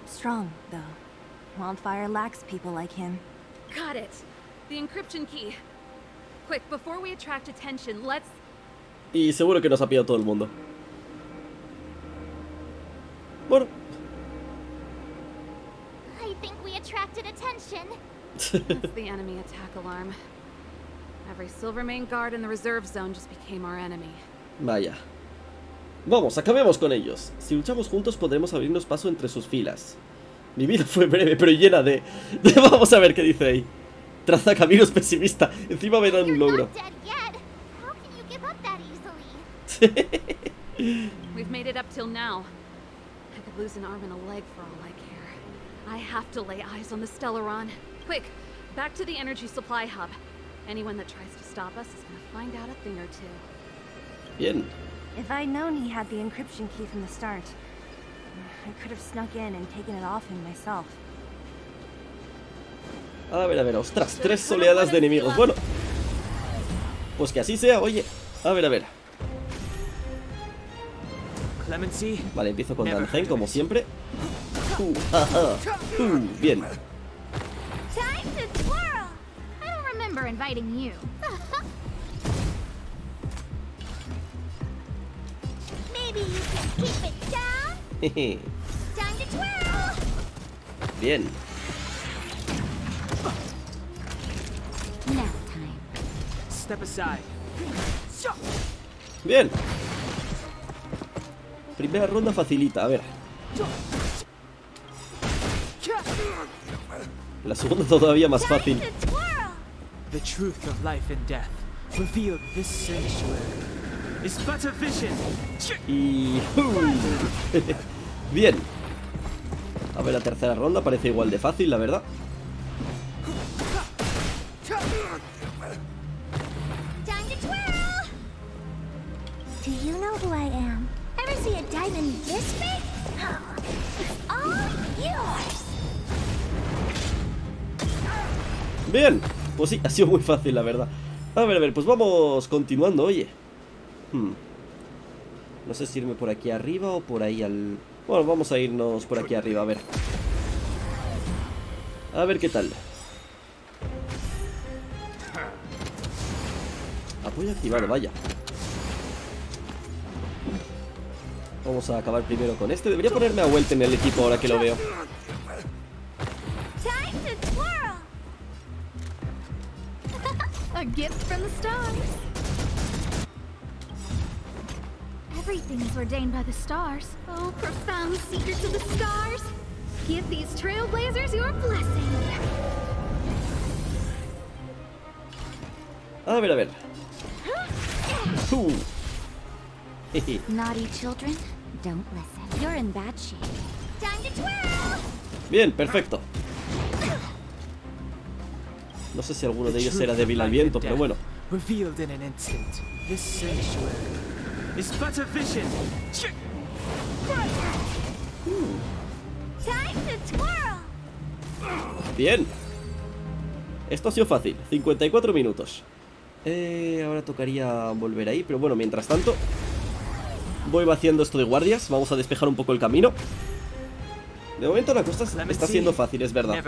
Strong, though. Wildfire lacks people like him. Got it. The encryption key. Quick, before we attract attention, let's... Y seguro que nos ha pillado todo el mundo. Bueno. I think we attracted attention. That's the enemy attack alarm. Every Silvermane guard in the reserve zone just became our enemy. Vaya. Vamos, acabemos con ellos. Si luchamos juntos podremos abrirnos paso entre sus filas. Mi vida fue breve, pero llena de... Vamos a ver qué dice ahí. Traza caminos pesimista. Encima me dan un logro. We've made it up till now. I could lose an arm and a leg for all I care. I have to lay eyes on the Stellaron. Quick, back to the energy supply hub. Anyone that tries to stop us is gonna find out a thing or two. Bien. If I'd known he had the encryption key from the start, I could have snuck in and taken it off him myself. A ver, ostras, 3 oleadas de enemigos. Bueno, pues que así sea, oye. A ver. Vale, empiezo con Danzen, como siempre. Bien. Time to twirl. I don't remember inviting you. Maybe you can keep it down. Time to twirl. Bien. Nap time. Step aside. Bien. Primera ronda facilita, a ver. La segunda todavía más fácil. The truth of life and death revealed this sanctuary is but a vision. Y... Bien. A ver, la tercera ronda parece igual de fácil, la verdad. Do you know who I am? Ever see a diamond this big? It's all yours. Bien. Pues sí, ha sido muy fácil, la verdad. A ver, pues vamos continuando, oye. No sé si irme por aquí arriba o por ahí al... Bueno, vamos a irnos por aquí arriba, a ver. A ver qué tal. Apoyo activado, vaya. Vamos a acabar primero con este. Debería ponerme a vuelta en el equipo ahora que lo veo. A gift from the stars. Everything is ordained by the stars. Oh, profound secrets of the stars. Give these trailblazers your blessing. A ver. Naughty children, don't listen. You're in bad shape. Time to twirl. Bien, perfecto. No sé si alguno de ellos era débil al viento, pero bueno. Revealed in an instant. This sanctuary is but a vision. Time to twirl. Bien. Esto ha sido fácil. 54 minutos. Ahora tocaría volver ahí, pero bueno, mientras tanto voy vaciando esto de guardias. Vamos a despejar un poco el camino. De momento la cosa está siendo fácil, es verdad.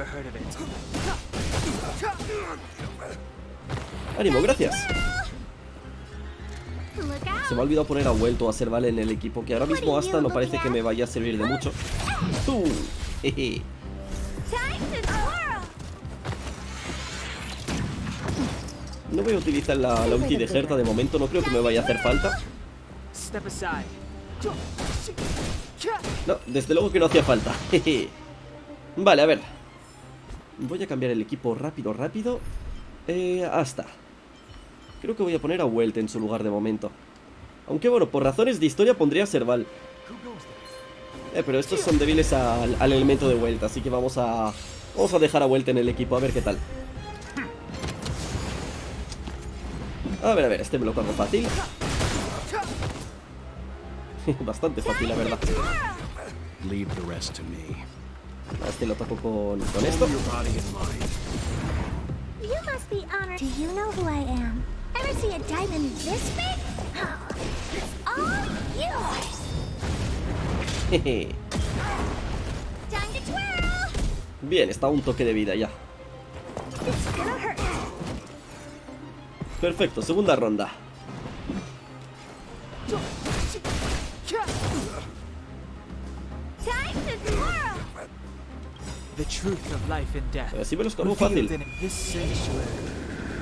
¡Ánimo, gracias! Se me ha olvidado poner a vuelto a ser vale en el equipo, que ahora mismo hasta no parece que me vaya a servir de mucho. Jeje. No voy a utilizar la ulti de Herta de momento, no creo que me vaya a hacer falta. No, desde luego que no hacía falta. Vale, a ver. Voy a cambiar el equipo rápido. Hasta. Creo que voy a poner a Welt en su lugar de momento. Aunque bueno, por razones de historia pondría a Serval. Pero estos son débiles al elemento de Welt, así que vamos a dejar a Welt en el equipo, a ver qué tal. A ver, este me lo cargo fácil. Bastante fácil, la verdad. Leave the rest to me. A este lo ataco con esto. You must be honored. Do you know who I am? Ever see a diamond this big? It's all yours. Jeje. Time to twirl. Bien, está a un toque de vida ya. Perfecto, segunda ronda. The truth of life and death. Así me los cargo fácil. revealed in this sanctuary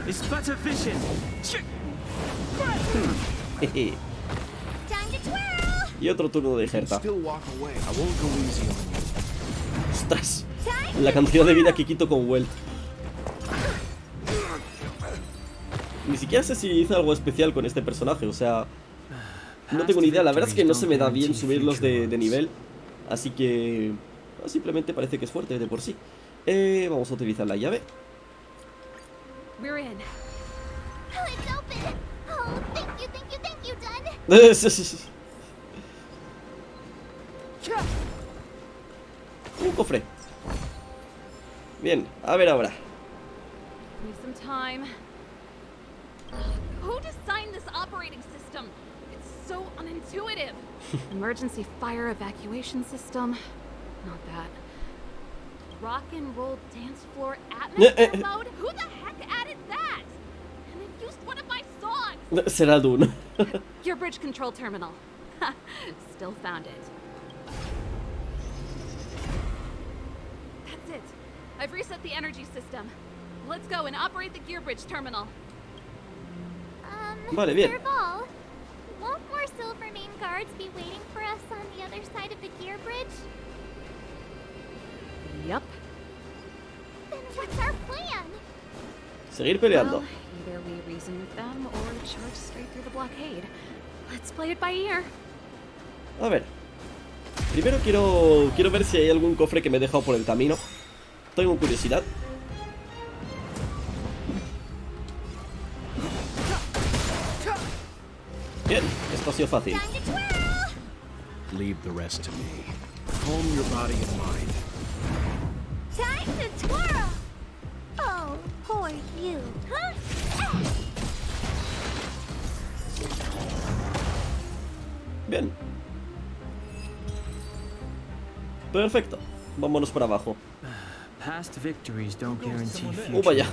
is but a vision. Jeje. Y otro turno de Gerta. Still walk away. I won't go easy on you. Ostras, la cantidad de vida que quito con Welt. Ni siquiera sé si hice algo especial con este personaje, o sea, no tengo ni idea. La verdad es que no se me da bien subirlos de nivel, así que simplemente parece que es fuerte de por sí. Vamos a utilizar la llave. We're in. Oh, it's open. Oh, thank you, done. Un cofre. Bien, a ver ahora. Need some time. Who designed this operating system? It's so unintuitive. Emergency fire evacuation system. Not that. Rock and roll dance floor atmosphere mode? Who the heck added that? And it used one of my songs. Será Dune. Your bridge control terminal. Still found it. That's it. I've reset the energy system. Let's go and operate the gear bridge terminal. Vale, bien. Serval, won't more Silvermane guards be waiting for us on the other side of the gear bridge? Yep. Then what's our plan? Seguir peleando. Well, either we reason with them or charge straight through the blockade. Let's play it by ear. A ver. Primero quiero ver si hay algún cofre que me he dejado por el camino. Tengo curiosidad. Bien, esto ha sido fácil. Leave the rest to me. Calm your body and mind. Time to twirl! Oh, poor you. Huh? Bien. Perfecto. Vámonos para abajo. Past victories don't guarantee future. Oh, vaya.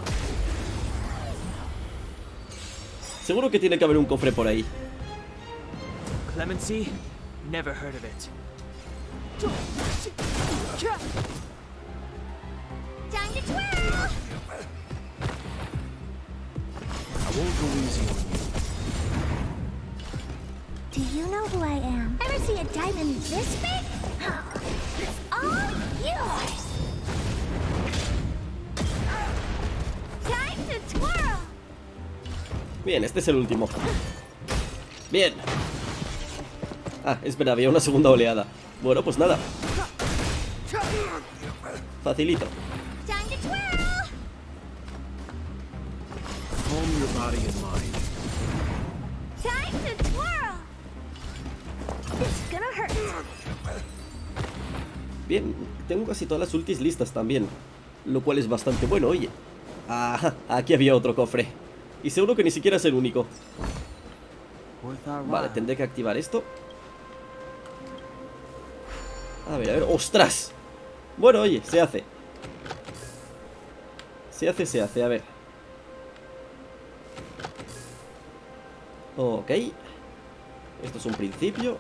Seguro que tiene que haber un cofre por ahí. Clemency? Never heard of it. Time to twirl! I won't go easy on you. Do you know who I am? Ever see a diamond this big? It's all yours! Time to twirl! Bien, este es el último. Bien. Ah, espera, había una segunda oleada. Bueno, pues nada. Facilito. Time to twirl! Calm your body and mind. Time to twirl! It's gonna hurt. Bien, tengo casi todas las ultis listas también. Lo cual es bastante bueno, oye. Ah, aquí había otro cofre. Y seguro que ni siquiera es el único. Vale, tendré que activar esto. A ver, ¡ostras! Bueno, oye, se hace. Se hace, a ver. Ok. Esto es un principio.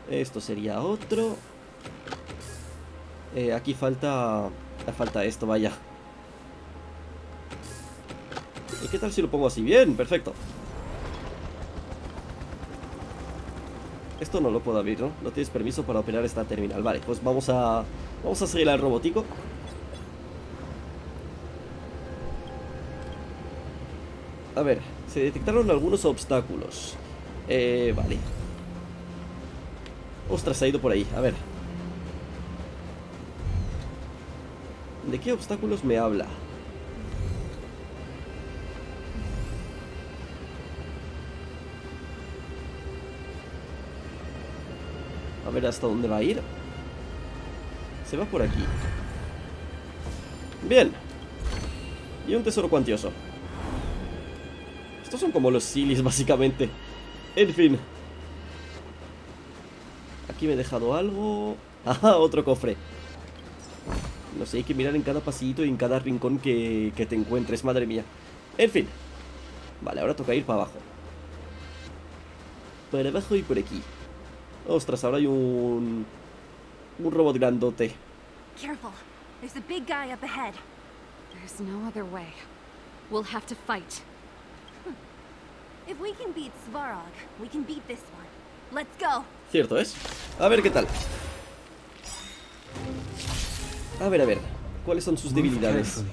Esto sería otro. Aquí falta esto, vaya. ¿Y qué tal si lo pongo así? Bien, perfecto. Esto no lo puedo abrir, ¿no? No tienes permiso para operar esta terminal. Vale, pues vamos a seguir al robotico. A ver, se detectaron algunos obstáculos. Vale. Ostras, se ha ido por ahí, a ver. ¿De qué obstáculos me habla? A ver hasta dónde va a ir. Se va por aquí. Bien. Y un tesoro cuantioso. Estos son como los silis, básicamente. En fin. Aquí me he dejado algo. Ajá, otro cofre. No sé, hay que mirar en cada pasillito y en cada rincón que te encuentres, madre mía. En fin. Vale, ahora toca ir para abajo. Para abajo y por aquí. Ostras, ahora hay un robot grandote. Careful. There's a big guy up ahead. There's no other way. We'll have to fight. If we can beat Svarog, we can beat this one. Let's go. Cierto es. A ver qué tal. A ver. ¿Cuáles son sus debilidades?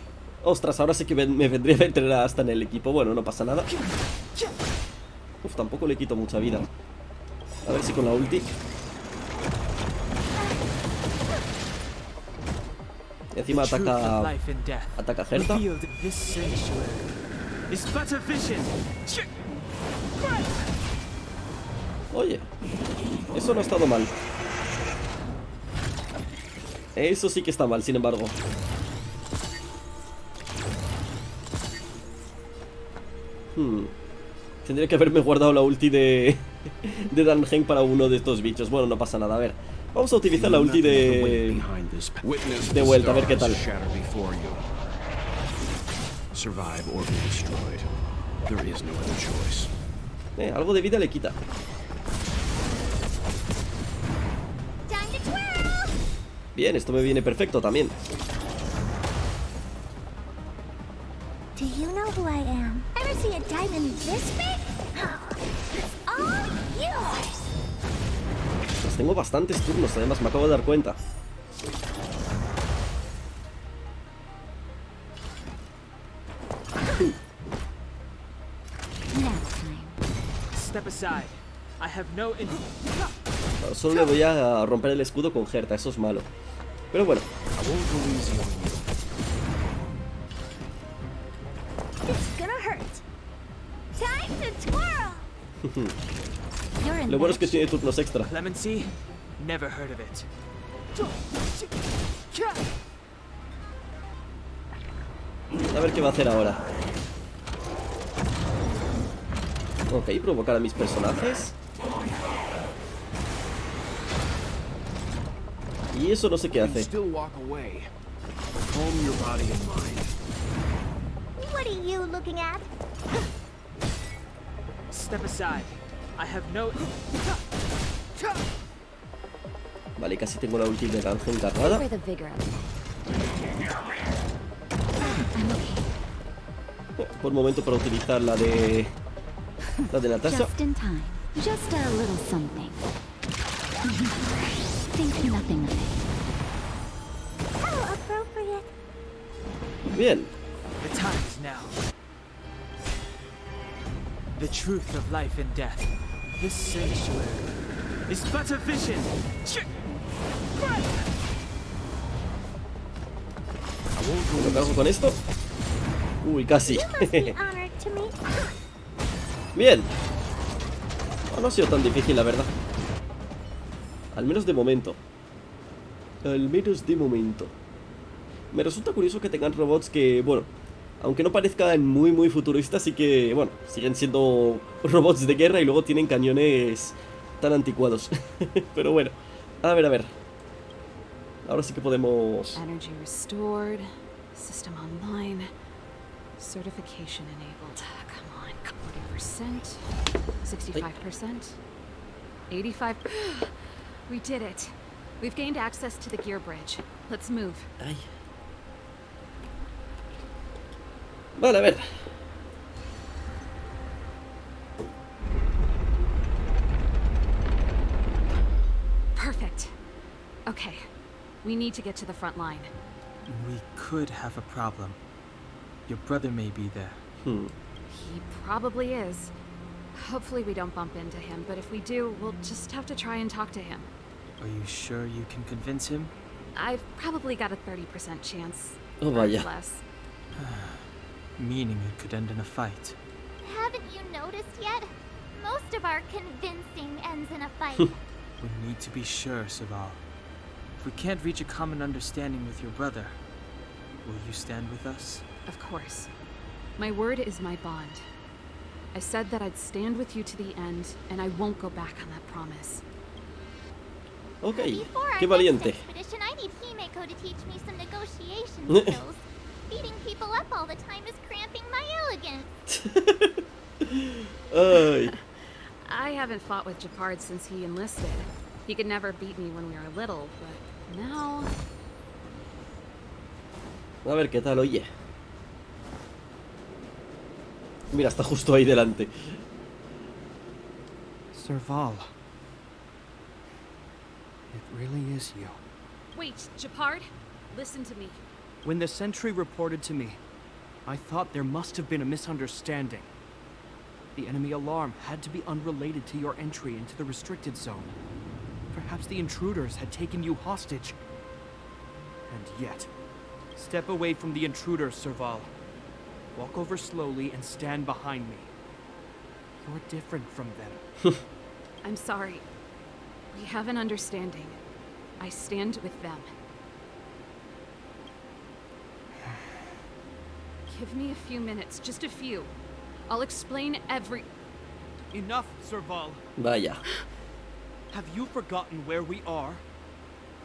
Ostras, ahora sí que me vendría a entrenar hasta en el equipo. Bueno, no pasa nada. Uf, tampoco le quito mucha vida. A ver si con la ulti. Y encima ataca a Herta. Oye, eso no ha estado mal. Eso sí que está mal, sin embargo. Tendría que haberme guardado la ulti de Danheng para uno de estos bichos. Bueno, no pasa nada, a ver. Vamos a utilizar la ulti de vuelta, a ver qué tal. Algo de vida le quita. Bien, esto me viene perfecto también. Do you know who I am? Ever see a diamond this big? It's all yours. Pues tengo bastantes turnos, además me acabo de dar cuenta. Step aside. I have no Solo le voy a romper el escudo con Herta, eso es malo. Pero bueno. It's gonna hurt. Time to twirl. Lo bueno es que tiene turnos extra. Clemency? Never heard of it. A ver qué va a hacer ahora. Ok, provocar a mis personajes. Y eso no sé qué hace. What are you looking at? Step aside. I have no. Vale, casi tengo la ulti de Danheng cargada. Por momento para utilizar la de Natasha. Just in time. Just a little something. Think nothing of it. How appropriate. Bien. The time is now. The truth of life and death. This sanctuary is but a vision. ¿Lo cargo con esto? Uy, casi. Bien. No ha sido tan difícil, la verdad. Al menos de momento. Al menos de momento. Me resulta curioso que tengan robots que, bueno, aunque no parezcan muy futuristas, sí que, bueno, siguen siendo robots de guerra y luego tienen cañones tan anticuados. Pero bueno, a ver. Ahora sí que podemos... Energy restored, system online, certification enabled. Come on, 40%, 65%, 85%. We did it. We've gained access to the gear bridge. Let's move. Ay. Vale, a ver. Perfect. Okay. We need to get to the front line. We could have a problem. Your brother may be there. He probably is. Hopefully we don't bump into him, but if we do, we'll just have to try and talk to him. Are you sure you can convince him? I've probably got a 30% chance. Oh, vaya. Less. Meaning it could end in a fight. Haven't you noticed yet? Most of our convincing ends in a fight. We need to be sure, Saval. If we can't reach a common understanding with your brother, will you stand with us? Of course. My word is my bond. I said that I'd stand with you to the end, and I won't go back on that promise. Ok, Before our qué next valiente. expedition, I need Himeko to teach me some negotiation skills. Beating people up all the time is cramping my elegance. Ay. I haven't fought with Japard since he enlisted. He could never beat me when we were little, but now... A ver qué tal, oye. Mira, está justo ahí delante. Serval. It really is you. Wait, Japard, listen to me. When the sentry reported to me, I thought there must have been a misunderstanding. The enemy alarm had to be unrelated to your entry into the restricted zone. Perhaps the intruders had taken you hostage. And yet, step away from the intruders, Serval. Walk over slowly and stand behind me. You're different from them. I'm sorry. We have an understanding. I stand with them. Give me a few minutes, just a few. I'll explain every... Enough, Serval. Vaya. Have you forgotten where we are?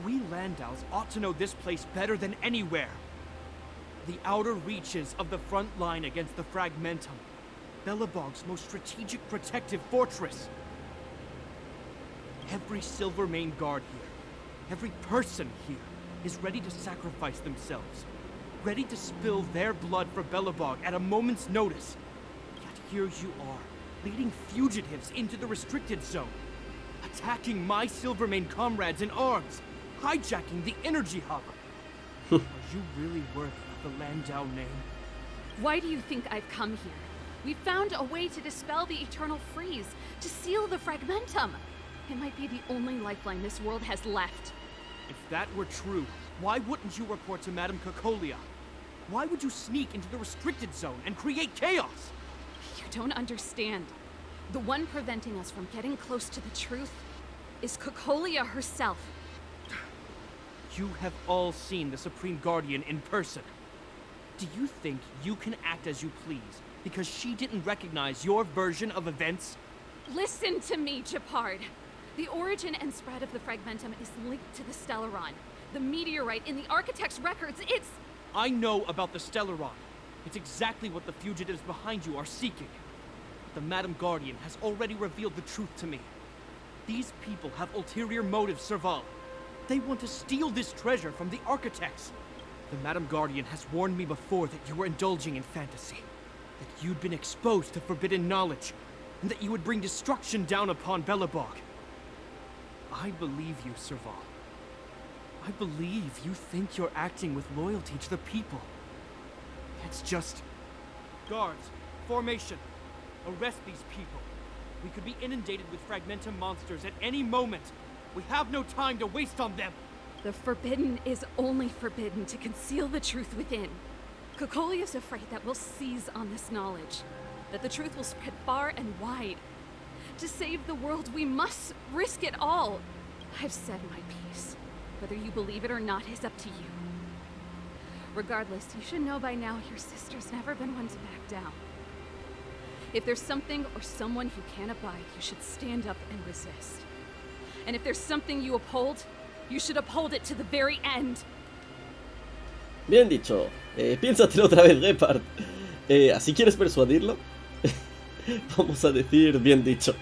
We Landaus ought to know this place better than anywhere. The outer reaches of the front line against the Fragmentum. Belobog's most strategic protective fortress. Every Silvermane guard here, every person here, is ready to sacrifice themselves. Ready to spill their blood for Belobog at a moment's notice. Yet here you are, leading fugitives into the restricted zone. Attacking my Silvermane comrades in arms. Hijacking the energy hub. Are you really worthy of the Landau name? Why do you think I've come here? We found a way to dispel the eternal freeze, to seal the Fragmentum. It might be the only lifeline this world has left. If that were true, why wouldn't you report to Madame Cocolia? Why would you sneak into the restricted zone and create chaos? You don't understand. The one preventing us from getting close to the truth is Cocolia herself. You have all seen the Supreme Guardian in person. Do you think you can act as you please because she didn't recognize your version of events? Listen to me, Japard. The origin and spread of the Fragmentum is linked to the Stellaron. The meteorite in the Architect's records, it's... I know about the Stellaron. It's exactly what the fugitives behind you are seeking. The Madam Guardian has already revealed the truth to me. These people have ulterior motives, Serval. They want to steal this treasure from the Architects. The Madam Guardian has warned me before that you were indulging in fantasy. That you'd been exposed to forbidden knowledge. And that you would bring destruction down upon Belobog. I believe you, Serval. I believe you think you're acting with loyalty to the people. It's just... Guards, formation. Arrest these people. We could be inundated with Fragmentum monsters at any moment. We have no time to waste on them. The forbidden is only forbidden to conceal the truth within. Cocolia is afraid that we'll seize on this knowledge. That the truth will spread far and wide. To save the world, we must risk it all. I've said my piece. Whether you believe it or not is up to you. Regardless, you should know by now your sister's never been one to back down. If there's something or someone you can't abide, you should stand up and resist. And if there's something you uphold, you should uphold it to the very end. Bien dicho. Piénsatelo otra vez, Gepard. Así quieres persuadirlo. Vamos a decir bien dicho.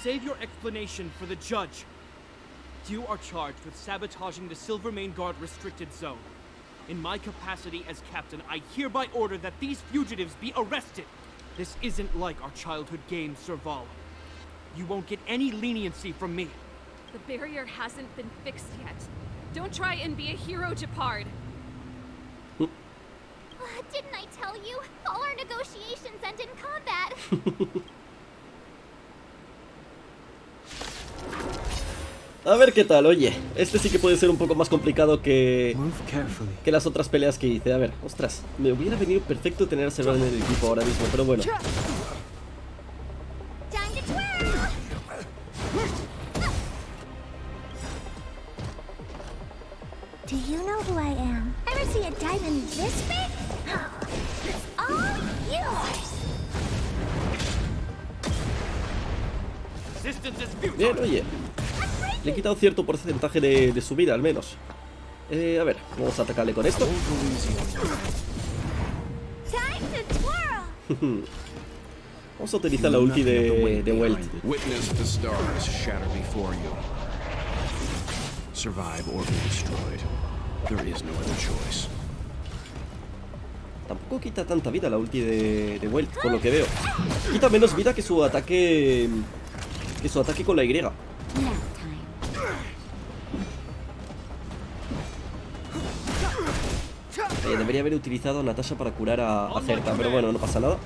Save your explanation for the judge. You are charged with sabotaging the Silvermane Guard restricted zone. In my capacity as captain, I hereby order that these fugitives be arrested. This isn't like our childhood game, Serval. You won't get any leniency from me. The barrier hasn't been fixed yet. Don't try and be a hero, Japard. Didn't I tell you? All our negotiations end in combat. A ver qué tal, oye. Este sí que puede ser un poco más complicado que las otras peleas que hice. A ver, ostras, me hubiera venido perfecto tener a Serval en el equipo ahora mismo, pero bueno. Do you know who I am? Ever see a diamond this big? It's all yours. Bien, oye. Le he quitado cierto porcentaje de su vida, al menos. A ver, vamos a atacarle con esto. Vamos a utilizar la ulti de Welt. Witness the stars shatter before you. Survive or be destroyed. There is no other choice. Tampoco quita tanta vida la ulti de Welt, por lo que veo. Quita menos vida que su ataque. Que su ataque con la Y. Debería haber utilizado a Natasha para curar a Certa, pero bueno, no pasa nada.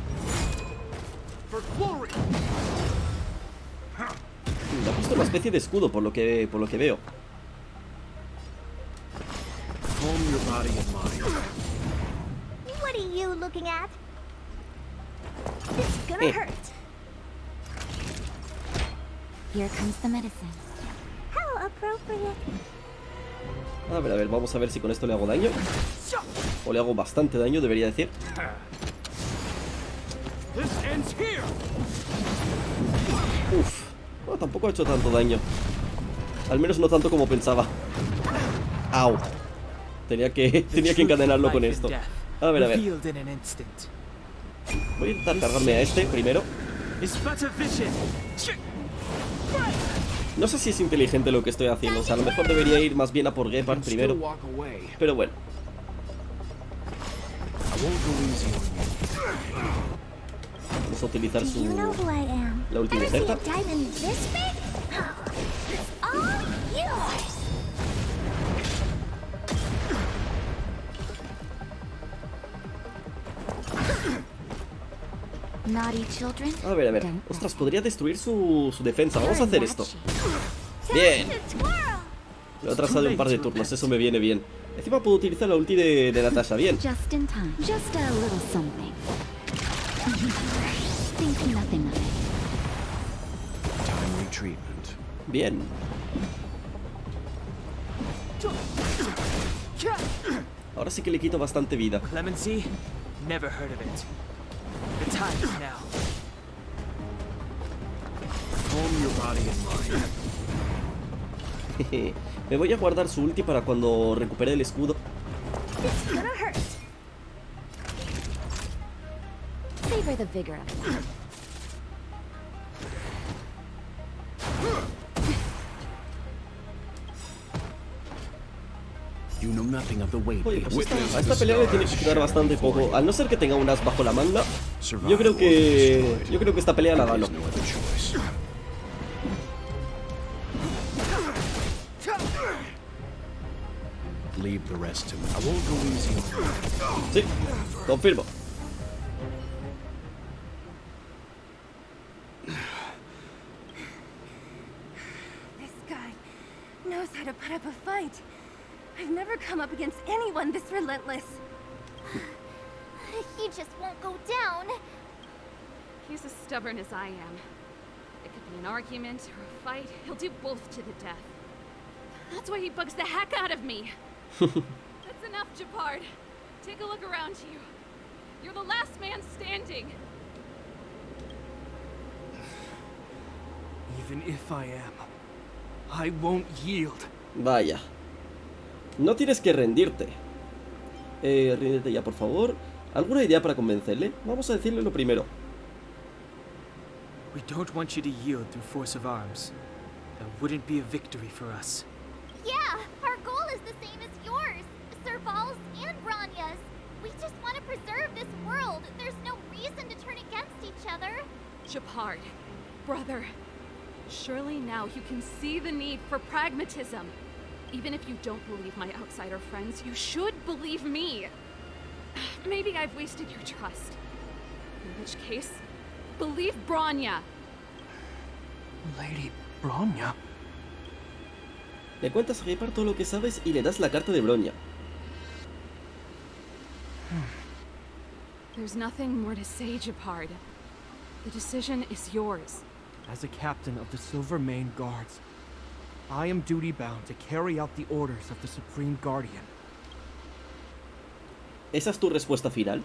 Le ha puesto una especie de escudo por lo que veo. What are you looking at? It's gonna hurt. Here comes the medicine. How appropriate. A ver, vamos a ver si con esto le hago daño. O le hago bastante daño, debería decir. Uf, no, tampoco ha hecho tanto daño. Al menos no tanto como pensaba. Au. Tenía que encadenarlo con esto. A ver. Voy a intentar cargarme a este primero. No sé si es inteligente lo que estoy haciendo. O sea, a lo mejor debería ir más bien a por Gepard primero. Pero bueno. Vamos a utilizar la última Zeta. A ver. Ostras, podría destruir su defensa. Vamos a hacer esto. Bien. Lo he atrasado un par de turnos, eso me viene bien. Encima puedo utilizar la ulti de Natasha, bien. Bien. Ahora sí que le quito bastante vida. Clemency? Never heard of it. The time is now. Calm your body and mind. Me voy a guardar su ulti para cuando recupere el escudo. Savor the vigor of it. Oye, pues a esta pelea le tiene que quitar bastante poco. Al no ser que tenga un as bajo la manga, yo creo que esta pelea la gano. Sí, confirmo. This guy knows how to put up a fight. I've never come up against anyone this relentless. He just won't go down. He's as stubborn as I am. It could be an argument or a fight. He'll do both to the death. That's why he bugs the heck out of me. That's enough, Japard. Take a look around you. You're the last man standing. Even if I am, I won't yield. Vaya. No tienes que rendirte. Ríndete ya, por favor. ¿Alguna idea para convencerle? Vamos a decirle lo primero. We don't want you to yield through force of arms. That wouldn't be a victory for us. Yeah, our goal is the same as yours, Serval's and Bronya's. We just want to preserve this world. There's no reason to turn against each other. Japard, brother, surely now you can see the need for pragmatism. Even if you don't believe my outsider friends, you should believe me. Maybe I've wasted your trust. In which case, believe Bronya. Lady Bronya? Le cuentas a Gepard todo lo que sabes y le das la carta de Bronya. There's nothing more to say, Japard. The decision is yours. As a captain of the Silvermane Guards, I am duty-bound to carry out the orders of the Supreme Guardian. ¿Esa es tu respuesta final?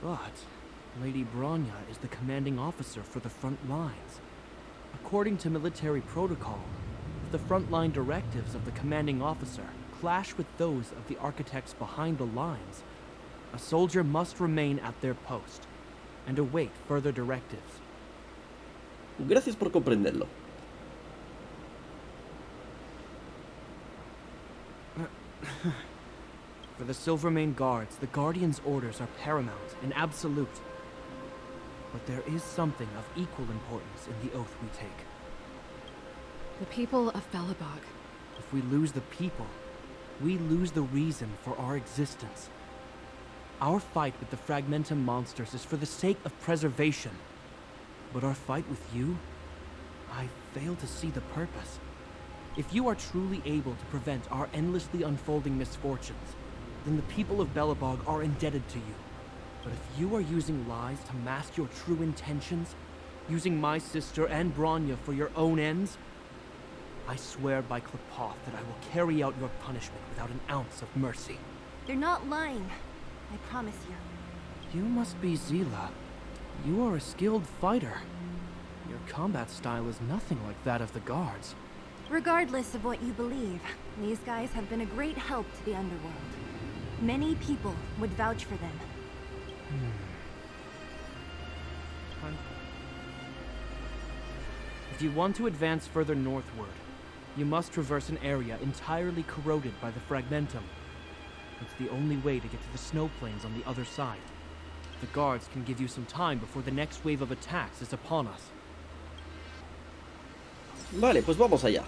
But Lady Bronya is the commanding officer for the front lines. According to military protocol, if the frontline directives of the commanding officer clash with those of the architects behind the lines, a soldier must remain at their post and await further directives. Gracias por comprenderlo. For the Silvermane Guards, the Guardian's orders are paramount and absolute. But there is something of equal importance in the oath we take. The people of Belobog. If we lose the people, we lose the reason for our existence. Our fight with the Fragmentum monsters is for the sake of preservation. But our fight with you, I fail to see the purpose. If you are truly able to prevent our endlessly unfolding misfortunes, then the people of Belobog are indebted to you. But if you are using lies to mask your true intentions, using my sister and Bronya for your own ends, I swear by Klepoth that I will carry out your punishment without an ounce of mercy. They're not lying. I promise you. You must be Zila. You are a skilled fighter. Your combat style is nothing like that of the guards. Regardless of what you believe, these guys have been a great help to the underworld. Many people would vouch for them. If you want to advance further northward, you must traverse an area entirely corroded by the Fragmentum. It's the only way to get to the snow plains on the other side. The guards can give you some time before the next wave of attacks is upon us. Vale, pues vamos allá.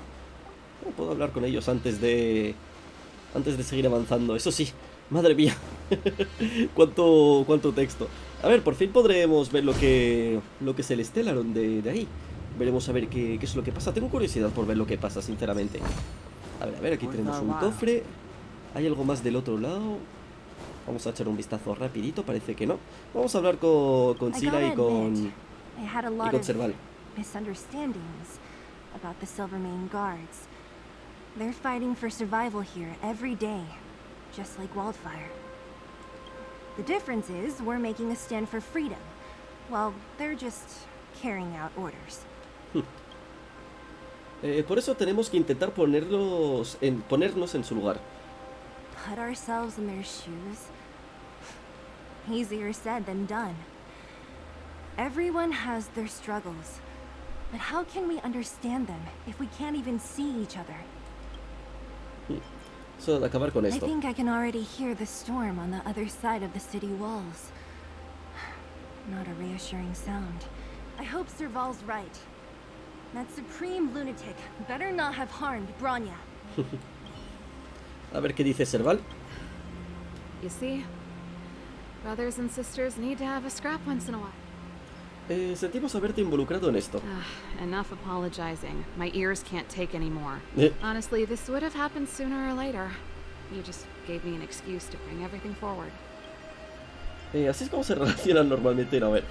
No puedo hablar con ellos antes de seguir avanzando. Eso sí, madre mía. cuánto texto. A ver, por fin podremos ver lo que es el Stellaron de ahí. Veremos a ver qué es lo que pasa. Tengo curiosidad por ver lo que pasa, sinceramente. A ver, aquí tenemos un cofre. ¿Hay algo más del otro lado? Vamos a echar un vistazo rapidito, parece que no. Vamos a hablar con Zila y con Serval. Misunderstandings about the Silvermane Guards. They're fighting for survival here every day, just like Wildfire. The difference is we're making a stand for freedom, while they're just carrying out orders. Por eso tenemos que intentar ponernos en su lugar. Put ourselves in their shoes? Easier said than done. Everyone has their struggles, but how can we understand them if we can't even see each other? Eso de acabar con I esto. think I can already hear the storm on the other side of the city walls. Not a reassuring sound. I hope Serval's right. That supreme lunatic better not have harmed Bronya. A ver qué dice Serval. You see? Brothers and sisters need to have a scrap once in a while. Sentimos haberte involucrado en esto. Enough apologizing. My ears can't take anymore. Honestly, this would have happened sooner or later. You just gave me an excuse to bring everything forward. Así es como se relacionan normalmente. No, a ver.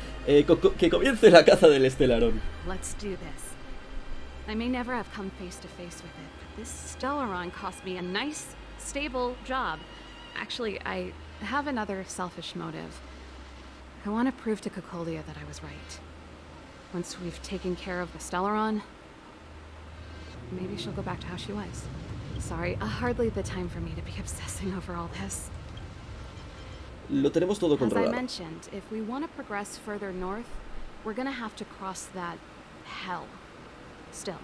Que comience la caza del Stellaron. Let's do this. I may never have come face to face with it, but this Stellaron cost me a nice, stable job. Actually, I have another selfish motive. I want to prove to Cocolia that I was right. Once we've taken care of the Stellaron, maybe she'll go back to how she was. Sorry, hardly the time for me to be obsessing over all this. Lo tenemos todo As I controlado. mentioned, if we want to progress further north, we're gonna have to cross that hell. Still,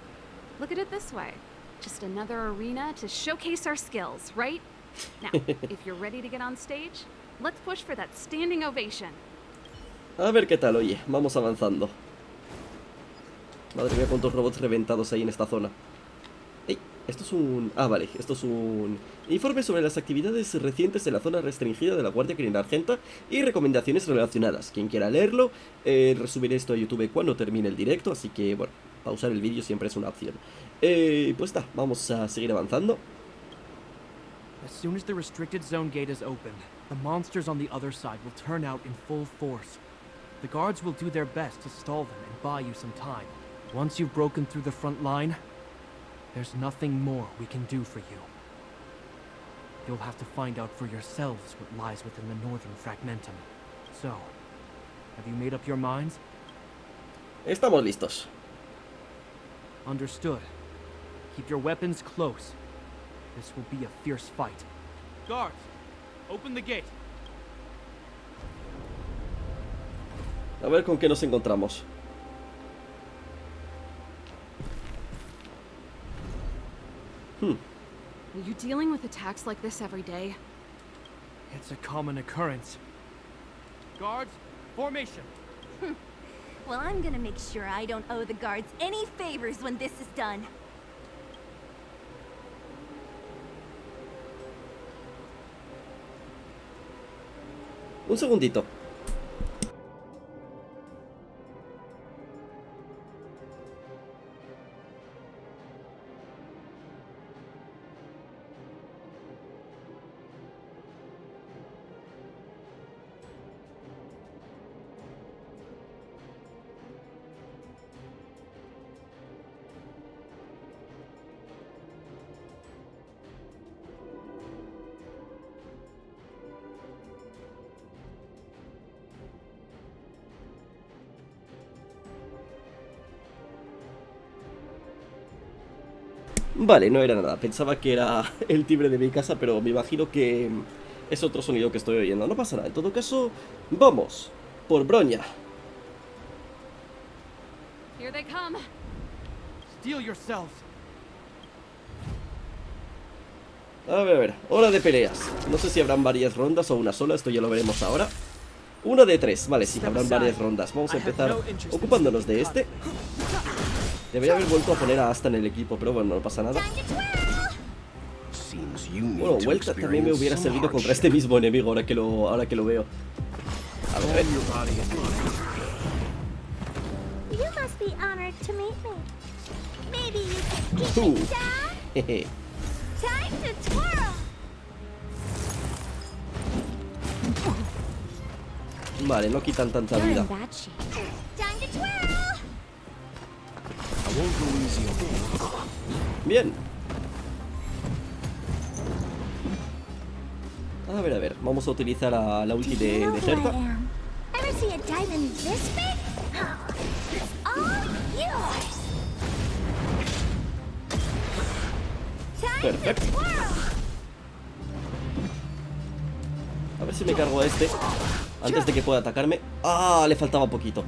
look at it this way. Just another arena to showcase our skills, right? Now, if you're ready to get on stage, let's push for that standing ovation. A ver qué tal, oye. Vamos avanzando. Madre mía, cuántos robots reventados hay en esta zona. ¡Ey! Esto es un... Ah, vale. Esto es un... Informe sobre las actividades recientes en la zona restringida de la Guardia Criminal Argenta y recomendaciones relacionadas. Quien quiera leerlo, resubiré esto a YouTube cuando termine el directo, así que, bueno, pausar el vídeo siempre es una opción. Pues está, vamos a seguir avanzando. As soon as the restricted zone gate is opened, the monsters on the other side will turn out in full force. The guards will do their best to stall them and buy you some time. Once you've broken through the front line, there's nothing more we can do for you. You'll have to find out for yourselves what lies within the northern fragmentum. So, Have you made up your minds? Estamos listos. Understood. Keep your weapons close. This will be a fierce fight. Guards, open the gate. A ver con qué nos encontramos. Are you dealing with attacks like this every day? It's a common occurrence. Guards, formation. Well, I'm gonna make sure I don't owe the guards any favors when this is done. Un segundito. Vale, no era nada. Pensaba que era el timbre de mi casa, pero me imagino que es otro sonido que estoy oyendo. No pasa nada. En todo caso, vamos por Broña. Here they come. Steel yourselves. A ver, hora de peleas. No sé si habrán varias rondas o una sola, esto ya lo veremos ahora. Una de tres, vale, sí, habrán varias rondas. Vamos a empezar ocupándonos de este. Debería haber vuelto a poner a Asta en el equipo, pero bueno, no pasa nada. Bueno, vuelta también me hubiera servido contra este mismo enemigo ahora que lo veo. A ver. You must be honored to meet me. Maybe you can keep me down? Jeje. Time to twirl! Vale, no quitan tanta vida. Time to twirl! Bien. A ver, vamos a utilizar a la ulti de Herta. Ever see a diamond this big? It's all yours. Perfecto. A ver si me cargo a este antes de que pueda atacarme. Ah, le faltaba poquito.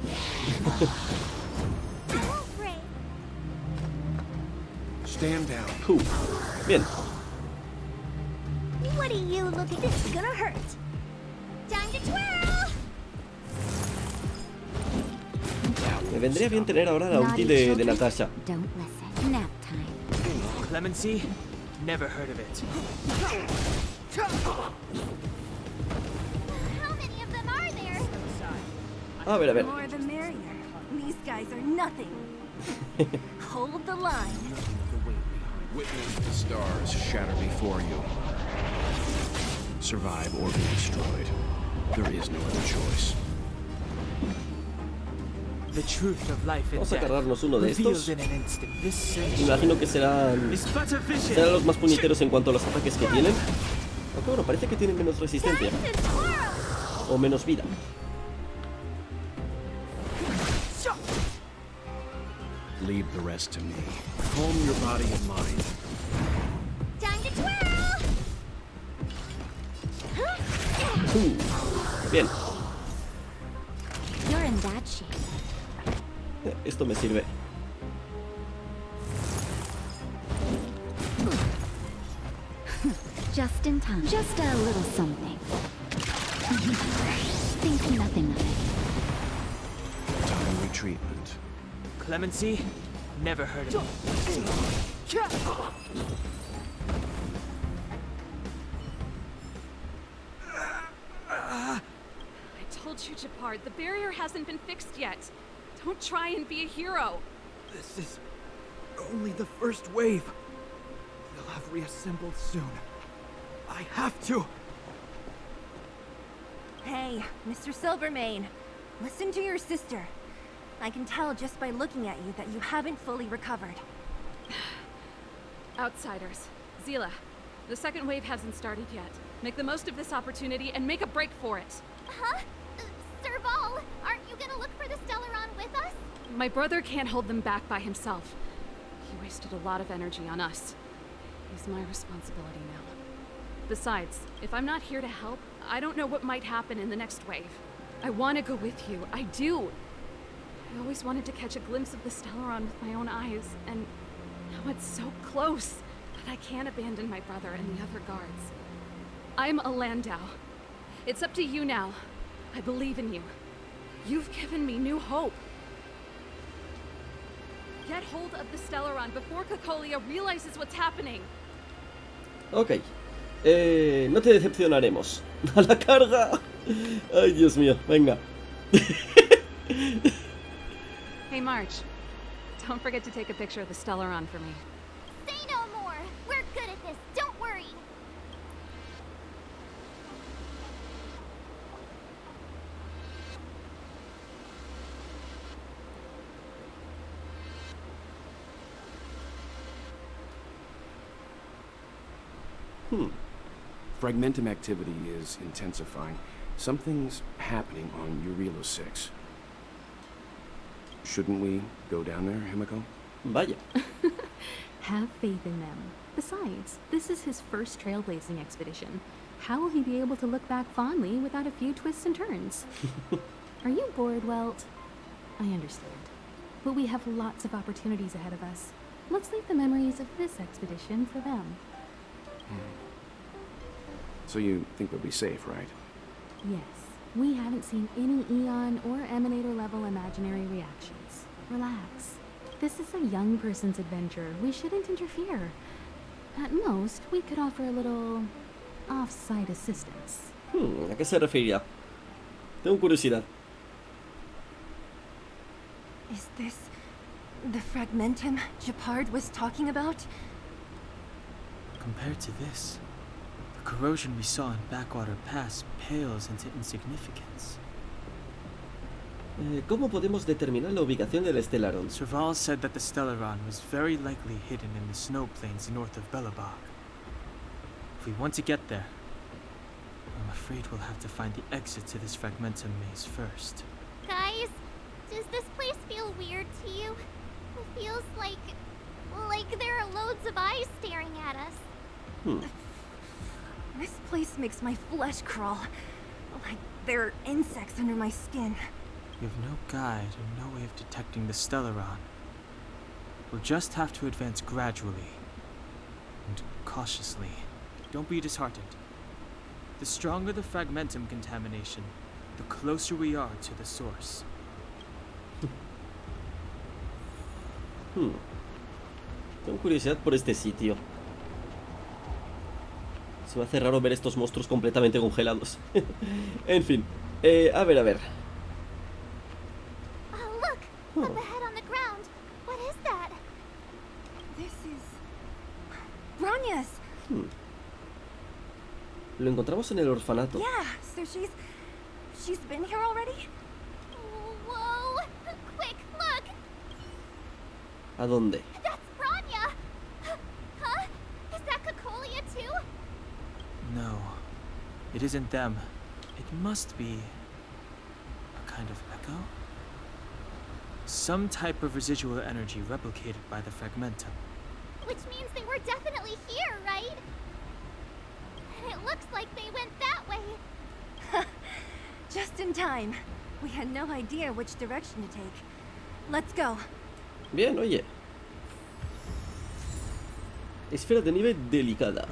Stand down. Bien. What are you looking? This is gonna hurt. Time to twirl. Me vendría bien tener ahora la ulti de Natasha. Don't listen. Nap time. Clemency? Never heard of it. How many of them are there? A ver. The more the merrier. These guys are nothing. Hold the line. Witness the stars shatter before you. Survive or be destroyed. There is no other choice. The truth of life and Vamos a death cargarnos uno de estos. revealed in an instant. This Me imagino que serán los más puñeteros en cuanto a los ataques que tienen. Aunque bueno, parece que tienen menos resistencia. O menos vida. Leave the rest to me. Calm your body and mind. Time to twirl. Bien. You're in bad shape. Esto me sirve. Just in time. Just a little something. Think nothing of it. Time retreatment. Clemency? Never heard of it. I told you, Japard, the barrier hasn't been fixed yet. Don't try and be a hero. This is only the first wave. They'll have reassembled soon. I have to. Hey, Mr. Silvermane. Listen to your sister. I can tell just by looking at you that you haven't fully recovered. Outsiders. Zila, the second wave hasn't started yet. Make the most of this opportunity and make a break for it. Huh? Serval, aren't gonna look for the Stellaron with us? My brother can't hold them back by himself. He wasted a lot of energy on us. He's my responsibility now. Besides, if I'm not here to help, I don't know what might happen in the next wave. I want to go with you. I do. I always wanted to catch a glimpse of the Stellaron with my own eyes, and now it's so close that I can't abandon my brother and the other guards. I'm a Landau. It's up to you now. I believe in you. You've given me new hope. Get hold of the Stellaron before Cocolia realizes what's happening. Ok. No te decepcionaremos. ¡A la carga! Ay, Dios mío, venga. Hey, March. Don't forget to take a picture of the Stellaron for me. Say no more. We're good at this. Don't worry. Fragmentum activity is intensifying. Something's happening on Urilo 6. Shouldn't we go down there, Himiko? Vaya. Have faith in them. Besides, this is his first trailblazing expedition. How will he be able to look back fondly without a few twists and turns? Are you bored, Welt? I understand. But we have lots of opportunities ahead of us. Let's leave the memories of this expedition for them. So you think we'll be safe, right? Yes. We haven't seen any Eon or Emanator level imaginary reactions. Relax. This is a young person's adventure. We shouldn't interfere. At most, we could offer a little off-site assistance. ¿A qué se referirá? Tengo curiosidad. Is this the fragmentum Gepard was talking about? Compared to this, the corrosion we saw in Backwater Pass pales into insignificance. ¿Cómo podemos determinar la ubicación del Stellaron? Serval said that the Stellaron was very likely hidden in the snow plains north of Belobog. If we want to get there, I'm afraid we'll have to find the exit to this fragmentum maze first. Guys, does this place feel weird to you? It feels like there are loads of eyes staring at us. This place makes my flesh crawl. Like there are insects under my skin. We have no guide and no way of detecting the Stellaron. We'll just have to advance gradually and cautiously. Don't be disheartened. The stronger the fragmentum contamination, the closer we are to the source. Tengo curiosidad por este sitio. Se me hace raro ver estos monstruos completamente congelados. En fin. A ver. Oh, look! Up ahead on the ground. What is that? This is Bronia's. ¿Lo encontramos en el orfanato? Yeah, so she's been here already? Whoa! Quick, look! ¿A dónde? That's Bronya! Huh? Is that Cocolia too? No, it isn't them. It must be a kind of echo? Some type of residual energy replicated by the fragmentum. Which means they were definitely here, right? And it looks like they went that way. Just in time. We had no idea which direction to take. Let's go. Bien, oye. Esfera de nieve delicada.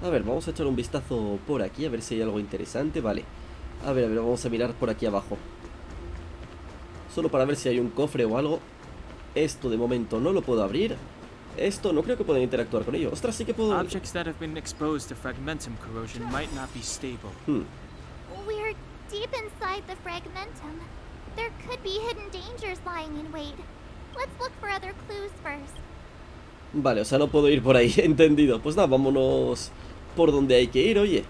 A ver, vamos a echar un vistazo por aquí, a ver si hay algo interesante. Vale. A ver, vamos a mirar por aquí abajo. Solo para ver si hay un cofre o algo. Esto de momento no lo puedo abrir. Esto no creo que pueda interactuar con ello. Ostras, sí que puedo... Objects that have been exposed to fragmentum corrosion might not be stable. We're deep inside the fragmentum. There could be hidden dangers lying in wait. Let's look for other clues first. Vale, o sea, no puedo ir por ahí, entendido. Pues nada, vámonos por donde hay que ir, oye.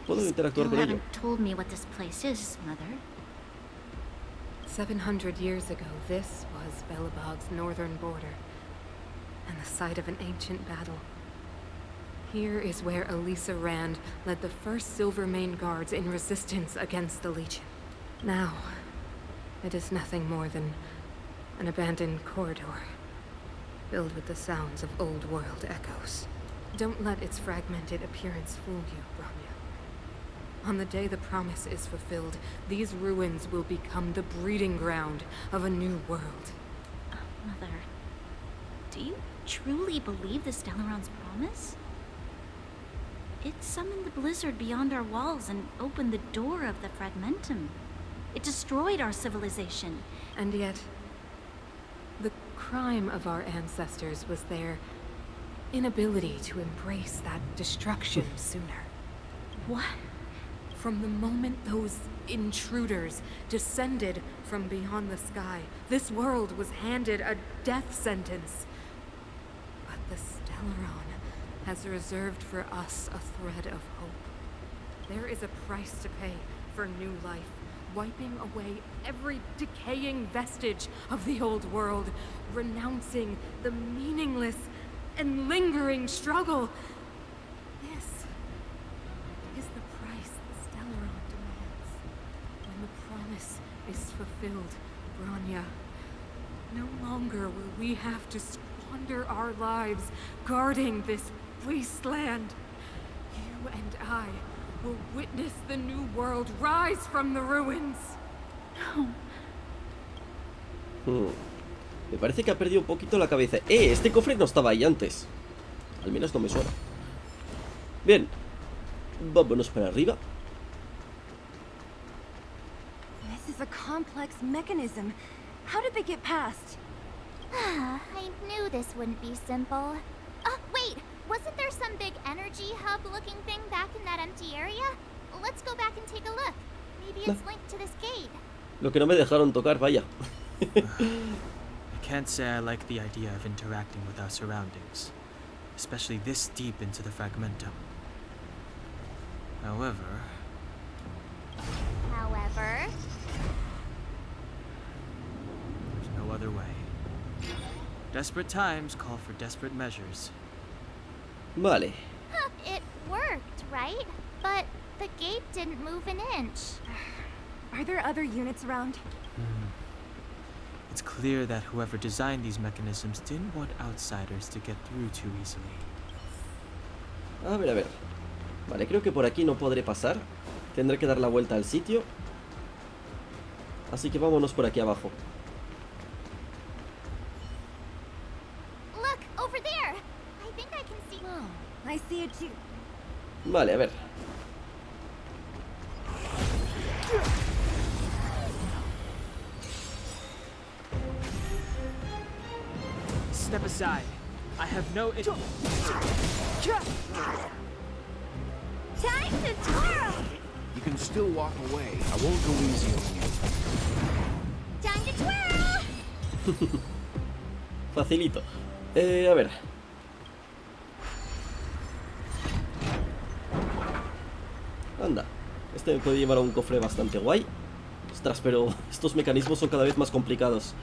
Puedo interactuar con ello. You haven't told me what this place is, Mother. 700 years ago, this was Belobog's northern border, and the site of an ancient battle. Here is where Elisa Rand led the first Silvermane Guards in resistance against the Legion. Now, it is nothing more than an abandoned corridor, filled with the sounds of old world echoes. Don't let its fragmented appearance fool you, Bronya. On the day the promise is fulfilled, these ruins will become the breeding ground of a new world. Mother, do you truly believe the Stellaron's promise? It summoned the blizzard beyond our walls and opened the door of the Fragmentum. It destroyed our civilization. And yet, the crime of our ancestors was their inability to embrace that destruction sooner. What? From the moment those intruders descended from beyond the sky, this world was handed a death sentence. But the Stellaron has reserved for us a thread of hope. There is a price to pay for new life, wiping away every decaying vestige of the old world, renouncing the meaningless and lingering struggle. This is the price the Stellaron demands. When the promise is fulfilled, Bronya, no longer will we have to squander our lives guarding this wasteland. You and I will witness the new world rise from the ruins. No. Me parece que ha perdido un poquito la cabeza. Este cofre no estaba ahí antes. Al menos no me suena. Bien. Vámonos para arriba. This is a complex mechanism. How did they get past? I knew this wouldn't be simple. Wait! Wasn't there some big energy hub-looking thing back in that empty area? Let's go back and take a look. Maybe it's linked to this gate. Lo que no me dejaron tocar, vaya. I can't say I like the idea of interacting with our surroundings, especially this deep into the Fragmentum. However, there's no other way. Desperate times call for desperate measures. Vale. It worked, right? But the gate didn't move an inch. Are there other units around? It's clear that whoever designed these mechanisms didn't want outsiders to get through too easily. A ver, a ver. Vale, creo que por aquí no podré pasar. Tendré que dar la vuelta al sitio. Así que vámonos por aquí abajo. Look, over there. I think I can see. Oh, I see it too. Vale, a ver. Step aside. I have no Time to twirl! You can still walk away. I won't go easy on you. Time to twirl! Facilito. A ver. Anda. Este me puede llevar a un cofre bastante guay. Ostras, pero estos mecanismos son cada vez más complicados.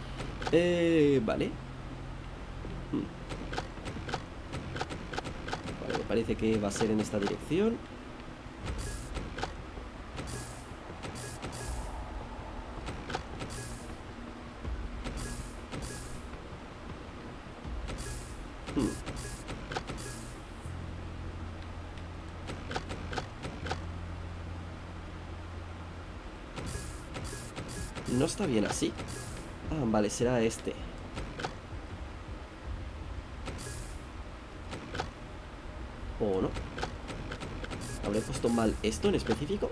Vale. Vale, me parece que va a ser en esta dirección. No está bien así. Ah, vale, será este. ¿O no? ¿Habré puesto mal esto en específico?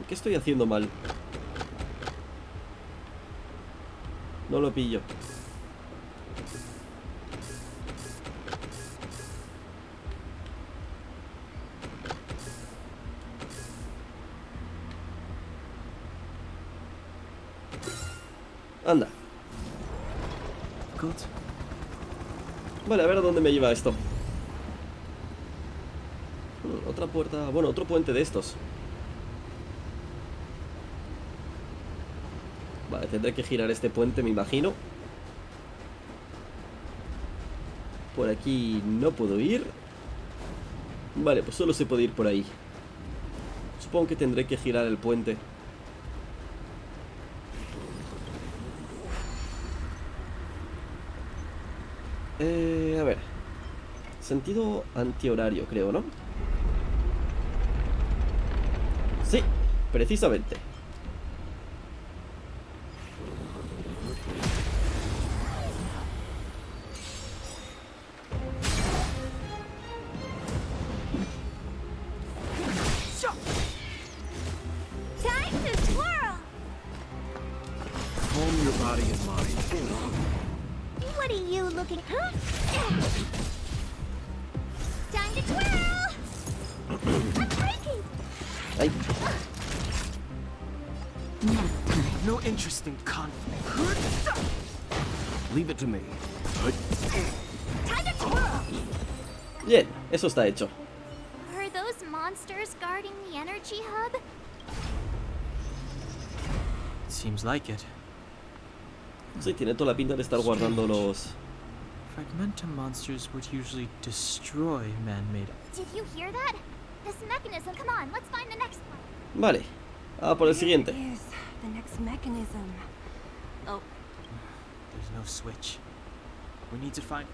¿Qué estoy haciendo mal? No lo pillo. Anda. Vale, a ver a dónde me lleva esto. Otra puerta... Bueno, otro puente de estos. Vale, tendré que girar este puente, me imagino. Por aquí no puedo ir. Vale, pues solo se puede ir por ahí. Supongo que tendré que girar el puente. A ver. Sentido antihorario, creo, ¿no? Sí, precisamente. Time to twirl! Calm your body and mind. What are you looking... Huh? Time to twirl! I'm breaking! Ay. No interest in conflict. Leave it to me. Time to twirl! Bien, eso está hecho. Are those monsters guarding the energy hub? Seems like it. Sí, tiene toda la pinta de estar guardando los... Fragmentum monsters would usually destroy man-made. Did you hear that? This mechanism. Come on, let's find the next one. Vale, por el siguiente. Is the next mechanism. Oh, There's no switch. We need to find.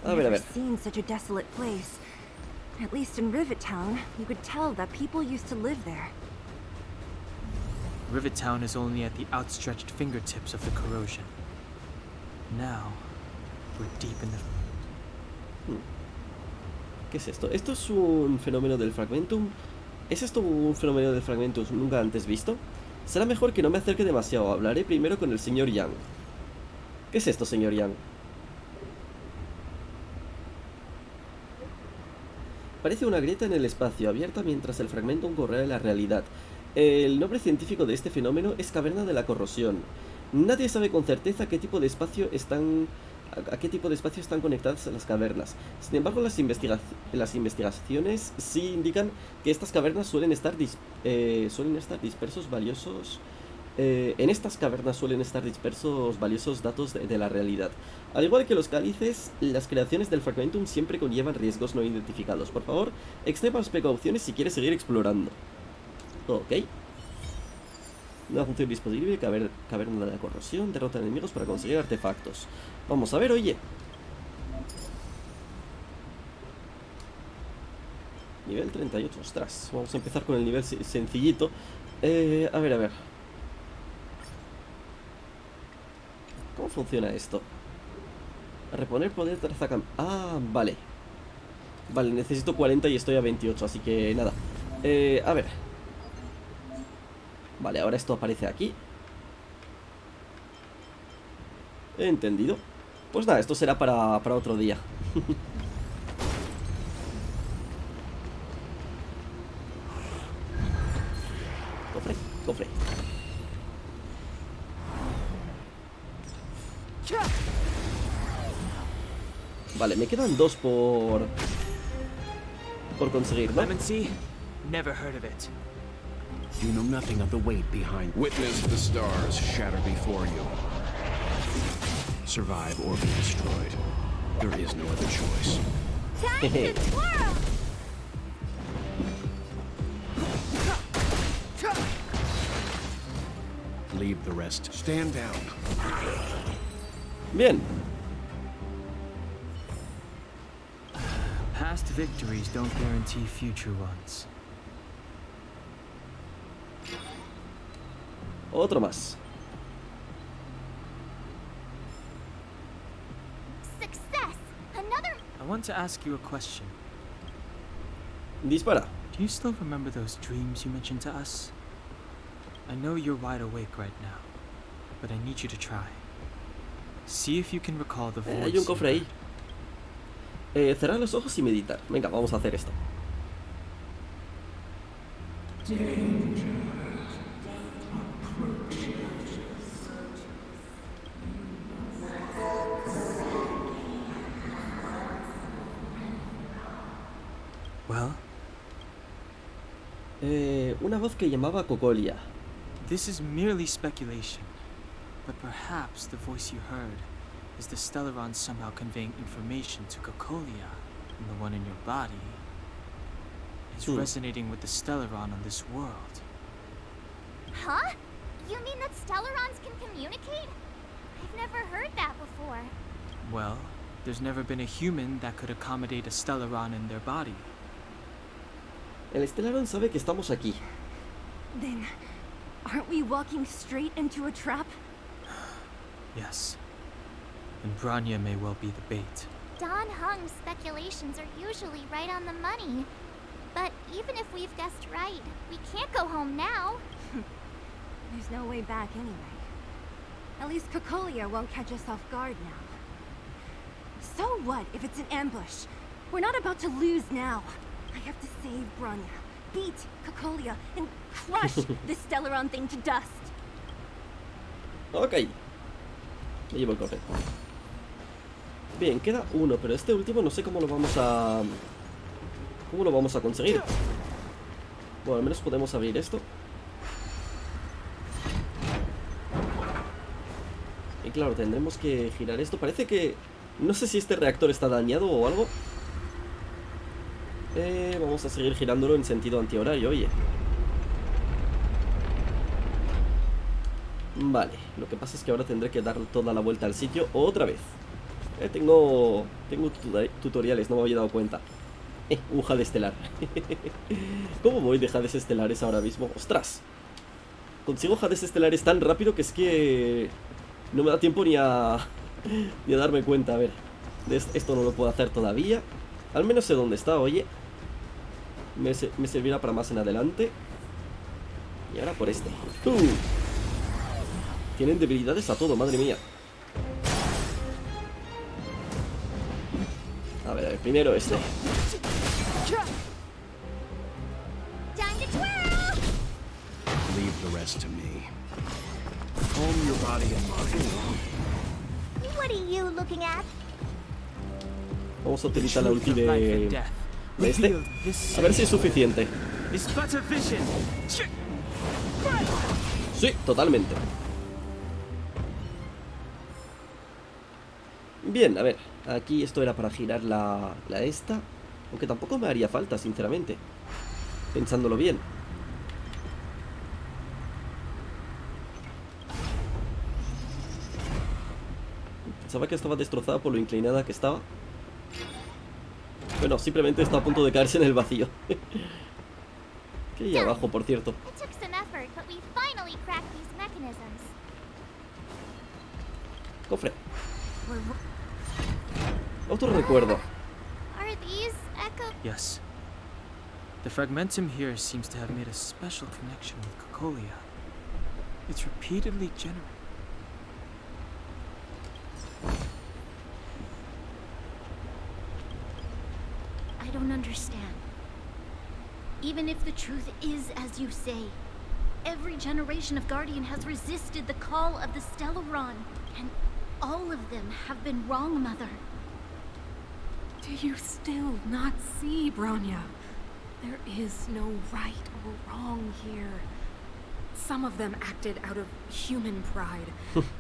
A ver, a ver. I've seen such a desolate place. At least in Rivet Town, you could tell that people used to live there. Rivet Town is only at the outstretched fingertips of the corrosion. Now, we're deep in the... ¿Qué es esto? ¿Esto es un fenómeno del Fragmentum? ¿Es esto un fenómeno del Fragmentum nunca antes visto? Será mejor que no me acerque demasiado. Hablaré primero con el señor Yang. ¿Qué es esto, señor Yang? Parece una grieta en el espacio, abierta mientras el Fragmentum corre en la realidad. El nombre científico de este fenómeno es caverna de la corrosión. Nadie sabe con certeza a qué tipo de espacio están conectadas las cavernas. Sin embargo, las investigaciones sí indican que estas cavernas suelen estar dispersos valiosos. En estas cavernas suelen estar dispersos valiosos datos de la realidad. Al igual que los cálices, las creaciones del Fragmentum siempre conllevan riesgos no identificados. Por favor, extrema las precauciones si quieres seguir explorando. Ok. Una función disponible, caverna de la corrosión, derrota enemigos para conseguir artefactos. Vamos a ver, oye. Nivel 38, ostras. Vamos a empezar con el nivel sencillito. A ver. ¿Cómo funciona esto? Reponer poder trazacam. Ah, vale. Vale, necesito 40 y estoy a 28, así que nada. A ver. Vale, ahora esto aparece aquí. Entendido. Pues nada, esto será para otro día. Cofre. Vale, me quedan dos por conseguir, ¿no? Clemency? Never heard of it. You know nothing of the weight behind. Witness the stars shatter before you. Survive or be destroyed. There is no other choice. Time to twirl! Leave the rest. Stand down. Bien. Past victories don't guarantee future ones. Otro más. Success! Another... I want to ask you a question. Dispara. Do you still remember those dreams you mentioned to us? I know you're wide awake right now, but I need you to try. See if you can recall the voice. Hay un cofre ahí. Cerrar los ojos y meditar. Venga, vamos a hacer esto. Well? Una voz que llamaba a Cocolia. This is merely speculation, but perhaps the voice you heard is the Stellaron somehow conveying information to Cocolia, and the one in your body is resonating with the Stellaron on this world. Huh? You mean that Stellarons can communicate? I've never heard that before. Well, there's never been a human that could accommodate a Stellaron in their body. El Stellaron sabe que estamos aquí. Then, aren't we walking straight into a trap? Yes. And Branya may well be the bait. Don Hung's speculations are usually right on the money. But even if we've guessed right, we can't go home now. There's no way back anyway. At least Cocolia won't catch us off guard now. So what if it's an ambush? We're not about to lose now. I have to save Branya, beat Cocolia, and crush this Stellaron thing to dust. Ok. Me llevo el cofre. Bien, queda uno, pero este último no sé cómo lo vamos a... ¿Cómo lo vamos a conseguir? Bueno, al menos podemos abrir esto. Y claro, tendremos que girar esto. Parece que... No sé si este reactor está dañado o algo. Vamos a seguir girándolo en sentido antihorario, oye. Vale, lo que pasa es que ahora tendré que dar toda la vuelta al sitio otra vez. Tengo tutoriales, no me había dado cuenta. Un Jade estelar. ¿Cómo voy de Jades estelares ahora mismo? ¡Ostras! Consigo Jades estelares tan rápido que es que... No me da tiempo ni a darme cuenta. A ver, esto no lo puedo hacer todavía. Al menos sé dónde está, oye. Me servirá para más en adelante. Y ahora por este. Tienen debilidades a todo, madre mía. A ver, primero este. Leave the rest to me. Calm your body and mind. What are you looking at? Vamos a utilizar la ulti de este. A ver si es suficiente. Sí, totalmente. Bien, a ver. Aquí esto era para girar la esta. Aunque tampoco me haría falta, sinceramente. Pensándolo bien. Pensaba que estaba destrozada por lo inclinada que estaba. Bueno, simplemente está a punto de caerse en el vacío. ¿Qué hay abajo, por cierto? Cofre. Otro recuerdo. Yes. The fragmentum here seems to have made a special connection with Cocolia. It's repeatedly generated. I don't understand. Even if the truth is as you say, every generation of Guardian has resisted the call of the Stellaron, and all of them have been wrong, Mother. Do you still not see, Branya? There is no right or wrong here. Some of them acted out of human pride,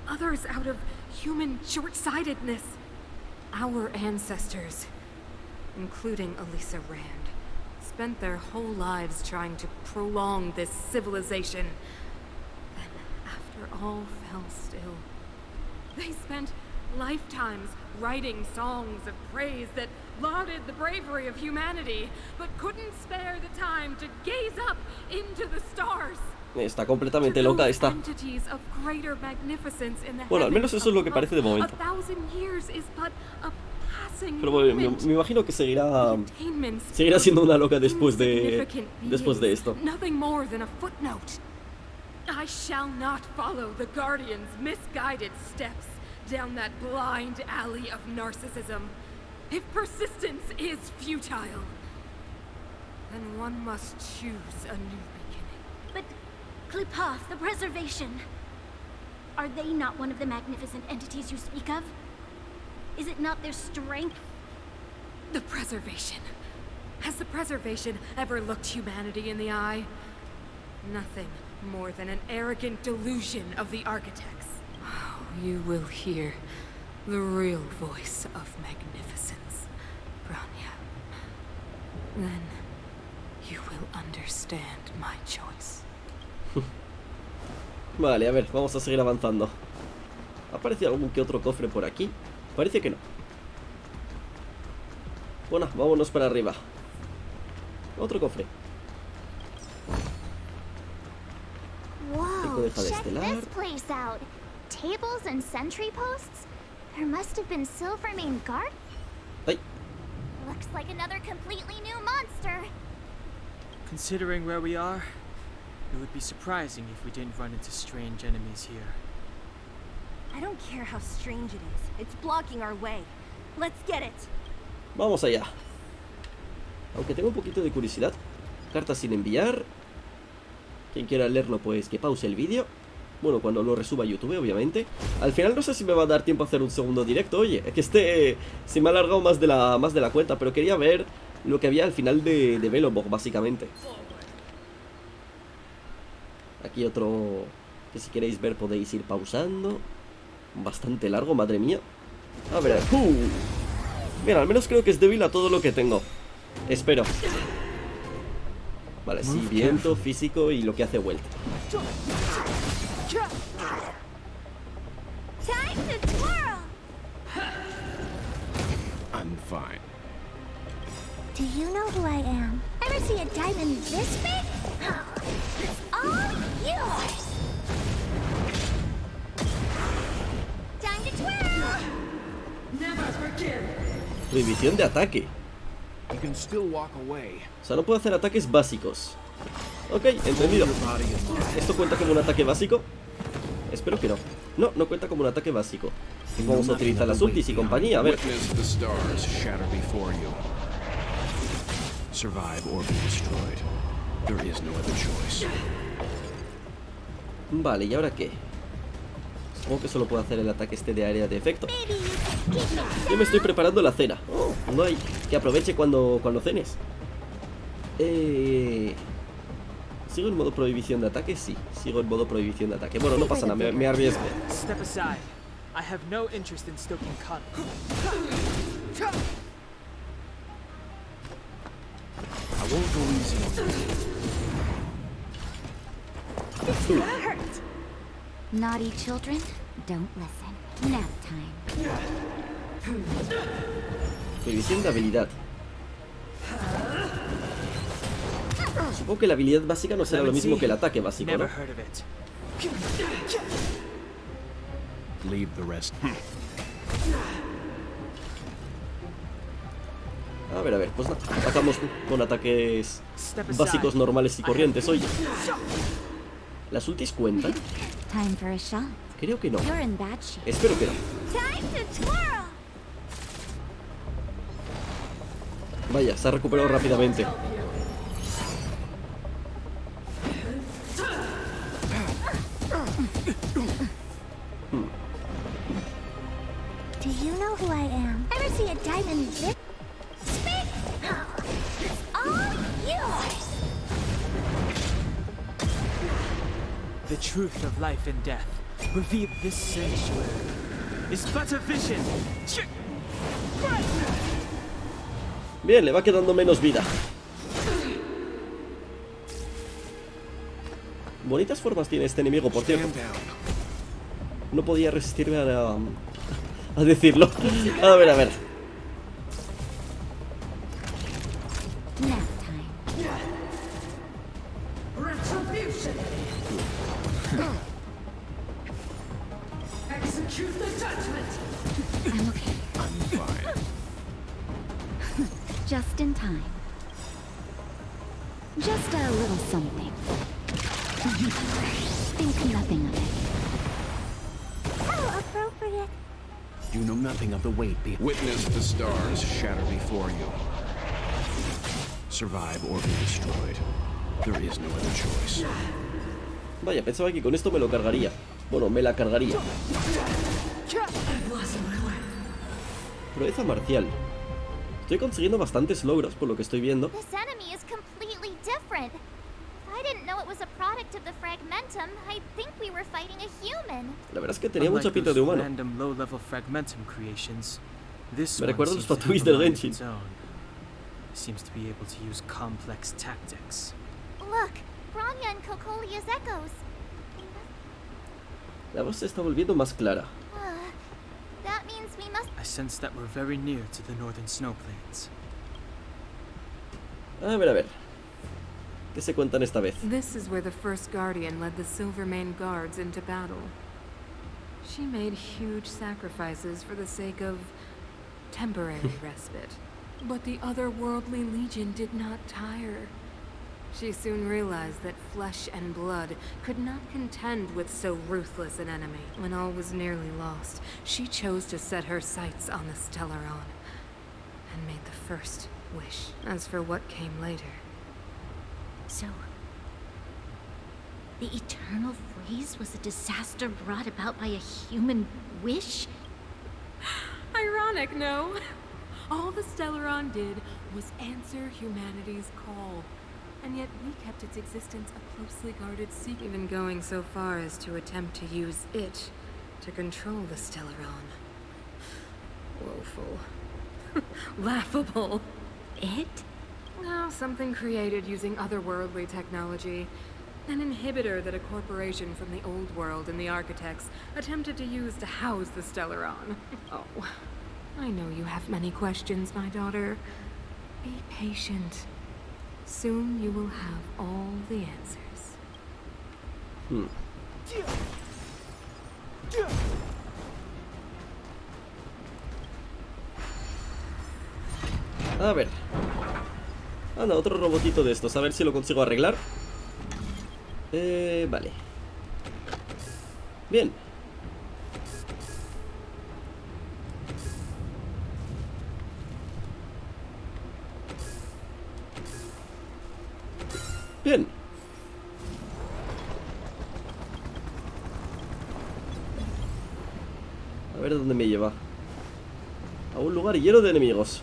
others out of human short-sightedness. Our ancestors, including Elisa Rand, spent their whole lives trying to prolong this civilization. Then, after all fell still, they spent lifetimes writing songs of praise that lauded the bravery of humanity, but couldn't spare the time to gaze up into the stars. Está completamente loca esta. Bueno, al menos eso es lo que parece de momento. Pero bueno, me imagino que seguirá siendo una loca después de esto. I shall not follow the Guardian's misguided steps down that blind alley of narcissism. If persistence is futile, then one must choose a new beginning. But Klipoth, the Preservation, are they not one of the magnificent entities you speak of? Is it not their strength? The Preservation. Has the Preservation ever looked humanity in the eye? Nothing more than an arrogant delusion of the architects. You will hear the real voice of magnificence, Branya. Then you will understand my choice. Vale, a ver, vamos a seguir avanzando. ¿Ha aparecido algún que otro cofre por aquí? Parece que no. Bueno, vámonos para arriba. Otro cofre. Whoa, check this place out. Tables and sentry posts? There must have been Silvermane guard. Ay. Looks like another completely new monster. Considering where we are, it would be surprising if we didn't run into strange enemies here. I don't care how strange it is. It's blocking our way. Let's get it. Vamos allá. Aunque tengo un poquito de curiosidad. Cartas sin enviar. Quien quiera leerlo, pues que pause el vídeo. Bueno, cuando lo resuba a YouTube, obviamente. Al final no sé si me va a dar tiempo a hacer un segundo directo. Oye, es que se me ha alargado más de la cuenta. Pero quería ver lo que había al final de Velobog, básicamente. Aquí otro que si queréis ver podéis ir pausando. Bastante largo, madre mía. A ver, Mira, al menos creo que es débil a todo lo que tengo. Espero. Vale, sí, viento, físico y lo que hace vuelta. I'm fine. Do you know who I am? Ever see a diamond this big? It's all yours. Time to twirl. Never forgive. Prohibición de ataque. You can still walk away. O sea, no puedo hacer ataques básicos. Ok, entendido. ¿Esto cuenta como un ataque básico? Espero que no. No, no cuenta como un ataque básico. Vamos a utilizar las ultis y compañía, a ver. Vale, ¿y ahora qué? Supongo que solo puedo hacer el ataque este de área de efecto. Yo me estoy preparando la cena. Oh, no hay. Que aproveche cuando cenes. ¿Sigo en modo prohibición de ataque? Sí, sigo en modo prohibición de ataque. Bueno, no pasa nada, me arriesgo. Step aside. I have no interest in stoking conflict. I won't go easy on you. Naughty children, don't listen. Nap time. Prohibición de habilidad. Supongo que la habilidad básica no será lo mismo que el ataque básico, ¿no? Leave the rest. A ver, pues nada, atacamos con ataques básicos, normales y corrientes, oye. ¿Las ultis cuentan? Creo que no. Espero que no. Vaya, se ha recuperado rápidamente. Do you know who I am? Ever see a diamond this big? It's all yours. The truth of life and death, revealed this sanctuary, is but a vision. Bien, le va quedando menos vida. Bonitas formas tiene este enemigo, por cierto. No podía resistirme a decirlo. A ver. Execute the judgment. I'm okay. I'm fine. Just in time. Just a little something. Think nothing of it. How appropriate. You know nothing of the weight behind. Witness the stars shatter before you. Survive or be destroyed. There is no other choice. Vaya, pensaba que con esto me lo cargaría. Bueno, me la cargaría. Proeza marcial. Estoy consiguiendo bastantes logros por lo que estoy viendo. This enemy is completely different. If I didn't know it was a product of the fragmentum. I think we were fighting a human. La verdad es que tenía Unlike mucha pinta those de humano. random low-level fragmentum creations, this Me one recuerda a los seems to Fatui have del a mind of Genshin. its own. Seems to be able to use complex tactics. Look, Bronya and Kokolia's echoes. La voz se está volviendo más clara. That means we must. I sense that we're very near to the northern snow plains. A ver. ¿Qué se cuentan esta vez? This is where the first Guardian led the Silvermane Guards into battle. She made huge sacrifices for the sake of temporary respite. But the otherworldly legion did not tire. She soon realized that flesh and blood could not contend with so ruthless an enemy. When all was nearly lost, she chose to set her sights on the Stellaron and made the first wish. As for what came later... So, the eternal freeze was a disaster brought about by a human wish? Ironic, no? All the Stellaron did was answer humanity's call. And yet we kept its existence a closely guarded secret, even going so far as to attempt to use it to control the Stellaron. Woeful. Laughable. It? No, something created using otherworldly technology. An inhibitor that a corporation from the old world and the architects attempted to use to house the Stellaron. Oh, I know you have many questions, my daughter. Be patient. Soon you will have all the answers. A ver. Anda, otro robotito de estos. A ver si lo consigo arreglar. Vale. Bien. Bien. A ver dónde me lleva. A un lugar lleno de enemigos.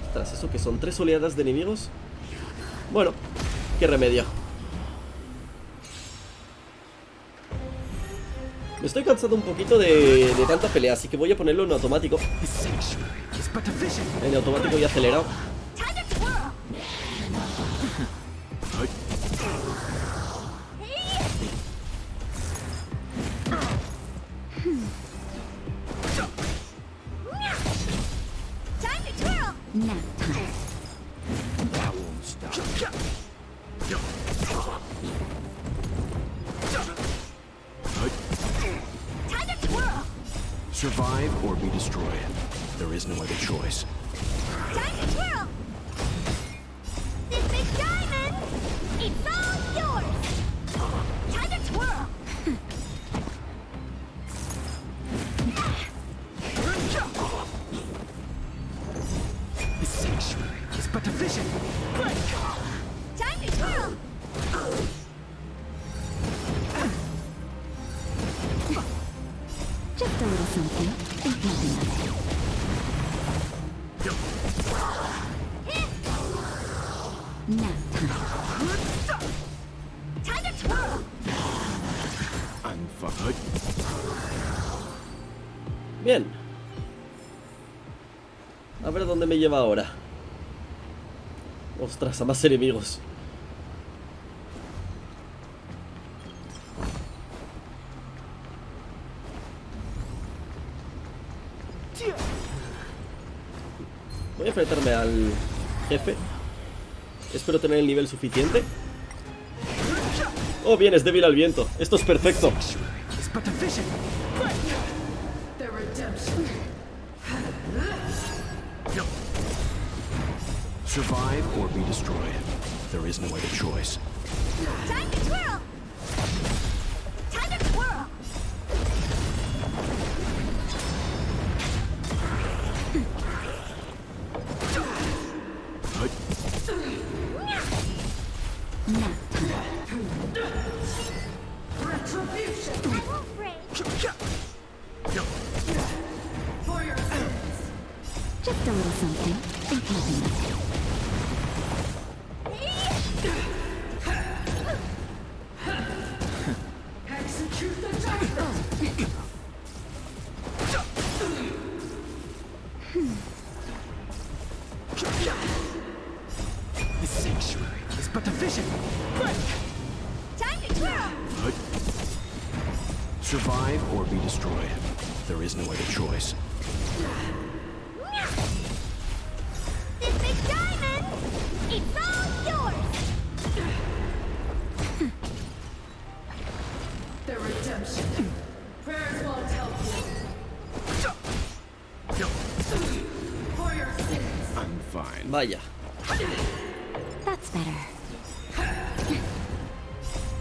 Ostras, ¿eso que son 3 oleadas de enemigos? Bueno, qué remedio. Me estoy cansando un poquito de tanta pelea, así que voy a ponerlo en automático. En automático y acelerado. Survive or be destroyed. There is no other choice. Time to twirl! This big diamond! It's all yours! Time to twirl! The sanctuary is but a vision. Break! Time to twirl! Just a little something. Think nothing of it. Now Time to twirl! I'm fucked. Bien. A ver dónde me lleva ahora. Ostras, a más enemigos. Voy a enfrentarme al jefe. Espero tener el nivel suficiente. Oh, bien, es débil al viento. Esto es perfecto. Survive or be destroyed. There is no other choice. Time to twirl! Time to twirl! Retribution! I won't break! For your sins! just a little something. Think nothing of it. The sanctuary is but a vision. Break! Time to twirl! Survive or be destroyed. There is no other choice. This big diamond! It's all yours! The redemption. Prayers won't help you. For your sins. I'm fine. Vaya. That's better.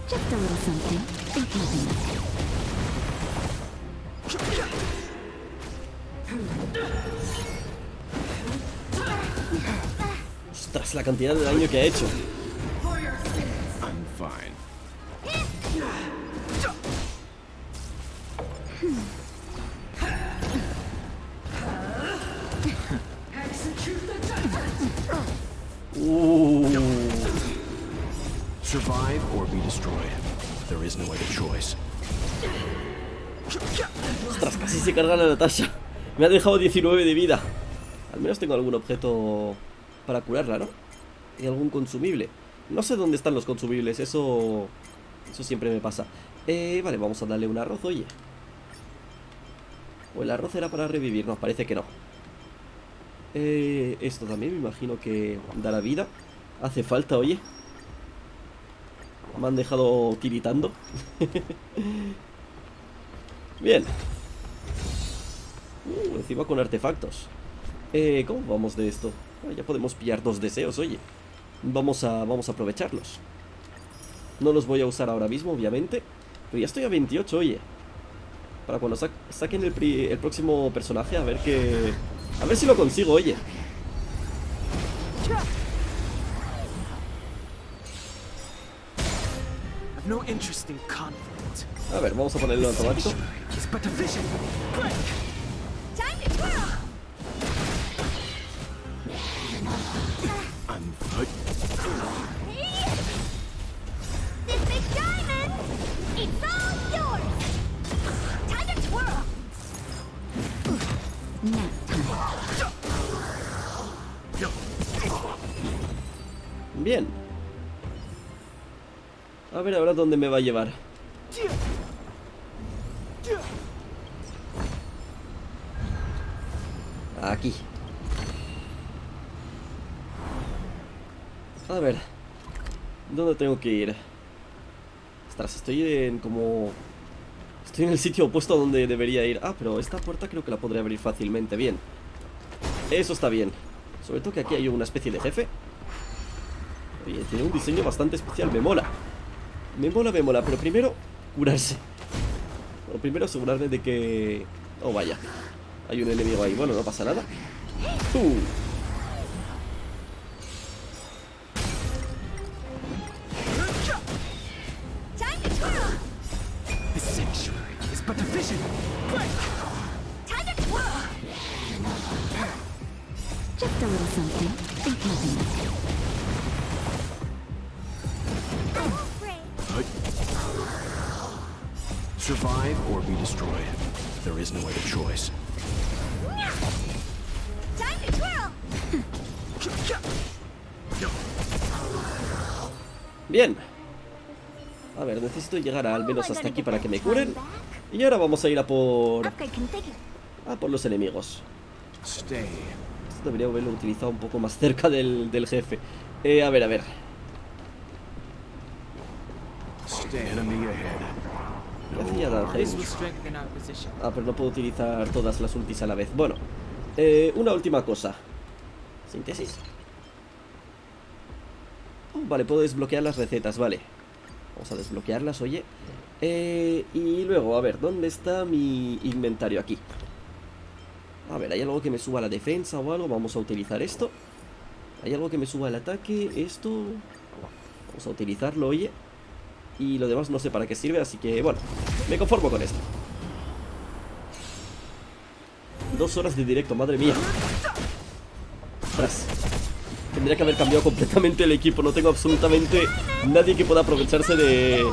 Just a little something. Think nothing of it. Ostras, la cantidad de daño que ha hecho. I'm fine. Survive or be destroyed. There is no other choice. Ostras, casi se carga la Natasha. Me ha dejado 19 de vida. Al menos tengo algún objeto para curarla, ¿no? Y algún consumible. No sé dónde están los consumibles, eso siempre me pasa. Vale, vamos a darle un arroz, oye. O el arroz era para revivir, no, parece que no. Esto también me imagino que dará vida. Hace falta, oye. Me han dejado tiritando. Bien. Encima con artefactos. ¿Cómo vamos de esto? Ya podemos pillar 2 deseos, oye. Vamos a aprovecharlos. No los voy a usar ahora mismo, obviamente. Pero ya estoy a 28, oye. Para cuando saquen el próximo personaje, a ver si lo consigo, oye. No interest in conflict. A ver, vamos a ponerlo en automático. This big diamond! It's all yours! Time to twirl! Nap time. Bien. A ver ahora dónde me va a llevar. Aquí. A ver. ¿Dónde tengo que ir? Ostras, estoy en el sitio opuesto a donde debería ir. Ah, pero esta puerta creo que la podré abrir fácilmente. Bien. Eso está bien. Sobre todo que aquí hay una especie de jefe. Oye, tiene un diseño bastante especial. Me mola. Me mola. Pero primero, curarse. Bueno, primero asegurarme de que... Oh, vaya. Hay un enemigo ahí. Bueno, no pasa nada. Just a little something. Think nothing of it. Survive or be destroyed. There is no other choice. Time to twirl! Bien. A ver, necesito llegar al menos hasta aquí para que me curen. Y ahora vamos a ir a por los enemigos. Esto debería haberlo utilizado un poco más cerca del jefe. A ver. ¿Qué hacía Dalheim? Ah, pero no puedo utilizar todas las ultis a la vez. Bueno, una última cosa. Síntesis. Oh, vale, puedo desbloquear las recetas, vale. Vamos a desbloquearlas, oye. Y luego, a ver, ¿dónde está mi inventario? Aquí. A ver, ¿hay algo que me suba la defensa o algo? Vamos a utilizar esto. ¿Hay algo que me suba el ataque? Esto. Vamos a utilizarlo, oye. Y lo demás no sé para qué sirve, así que, bueno, me conformo con esto. 2 horas de directo, madre mía. Ostras. Tendría que haber cambiado completamente el equipo. No tengo absolutamente nadie que pueda aprovecharse de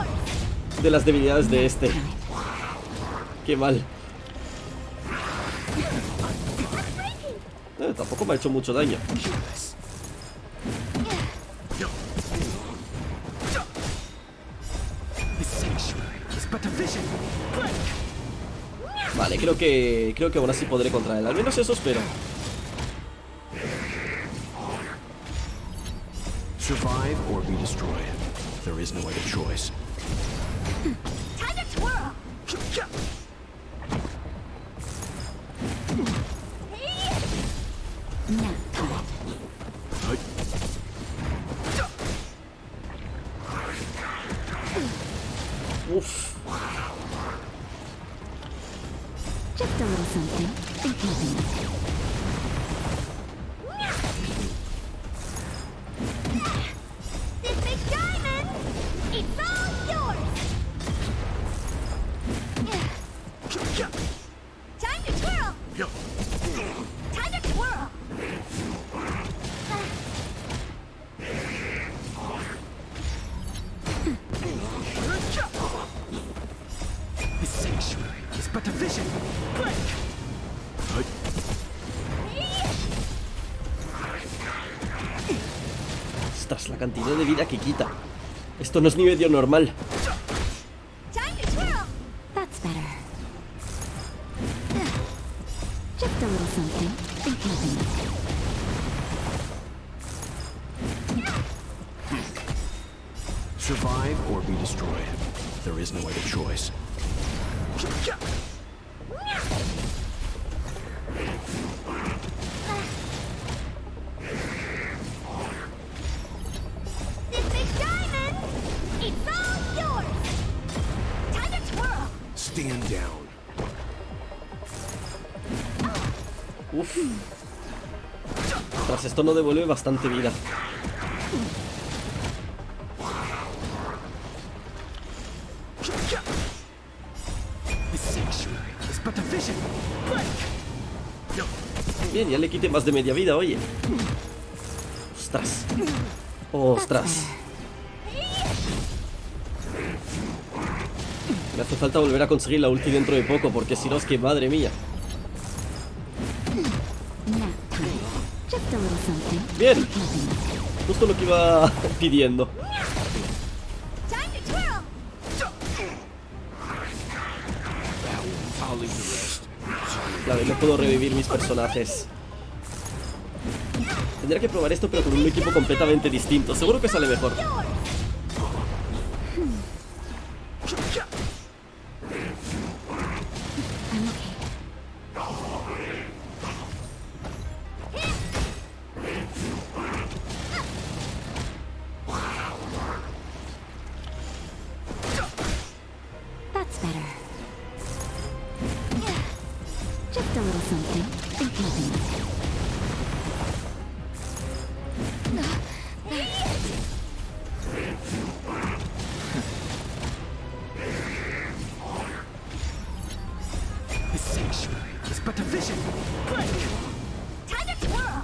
las debilidades de este. Qué mal. Tampoco me ha hecho mucho daño. Vale, creo que aún así podré contra él. Al menos eso espero. Survive or be destroyed. There is no other choice. Time to twirl! Uf. Just a little something. Think nothing. This big diamond! It's all yours! Time to twirl! Time to twirl! This sanctuary is but a vision. Ostras, la cantidad de vida que quita. Esto no es ni medio normal. Time to twirl! That's better. Just a little something. Think nothing. Survive or be destroyed. There is no other choice. This big diamond! It's all yours! Time to twirl! Stand down. Uf. Tras esto no devuelve bastante vida. Bien, ya le quité más de media vida, oye. Ostras. Ostras. Me hace falta volver a conseguir la ulti dentro de poco, porque si no es que madre mía. Just a little something. Bien. Justo lo que iba pidiendo. Time to twirl! I'll leave the rest. Claro, no puedo revivir mis personajes. Tendría que probar esto, pero con un equipo completamente distinto. Seguro que sale mejor. That's better. Just a little something. Think nothing. This sanctuary is but a vision. Time to twirl!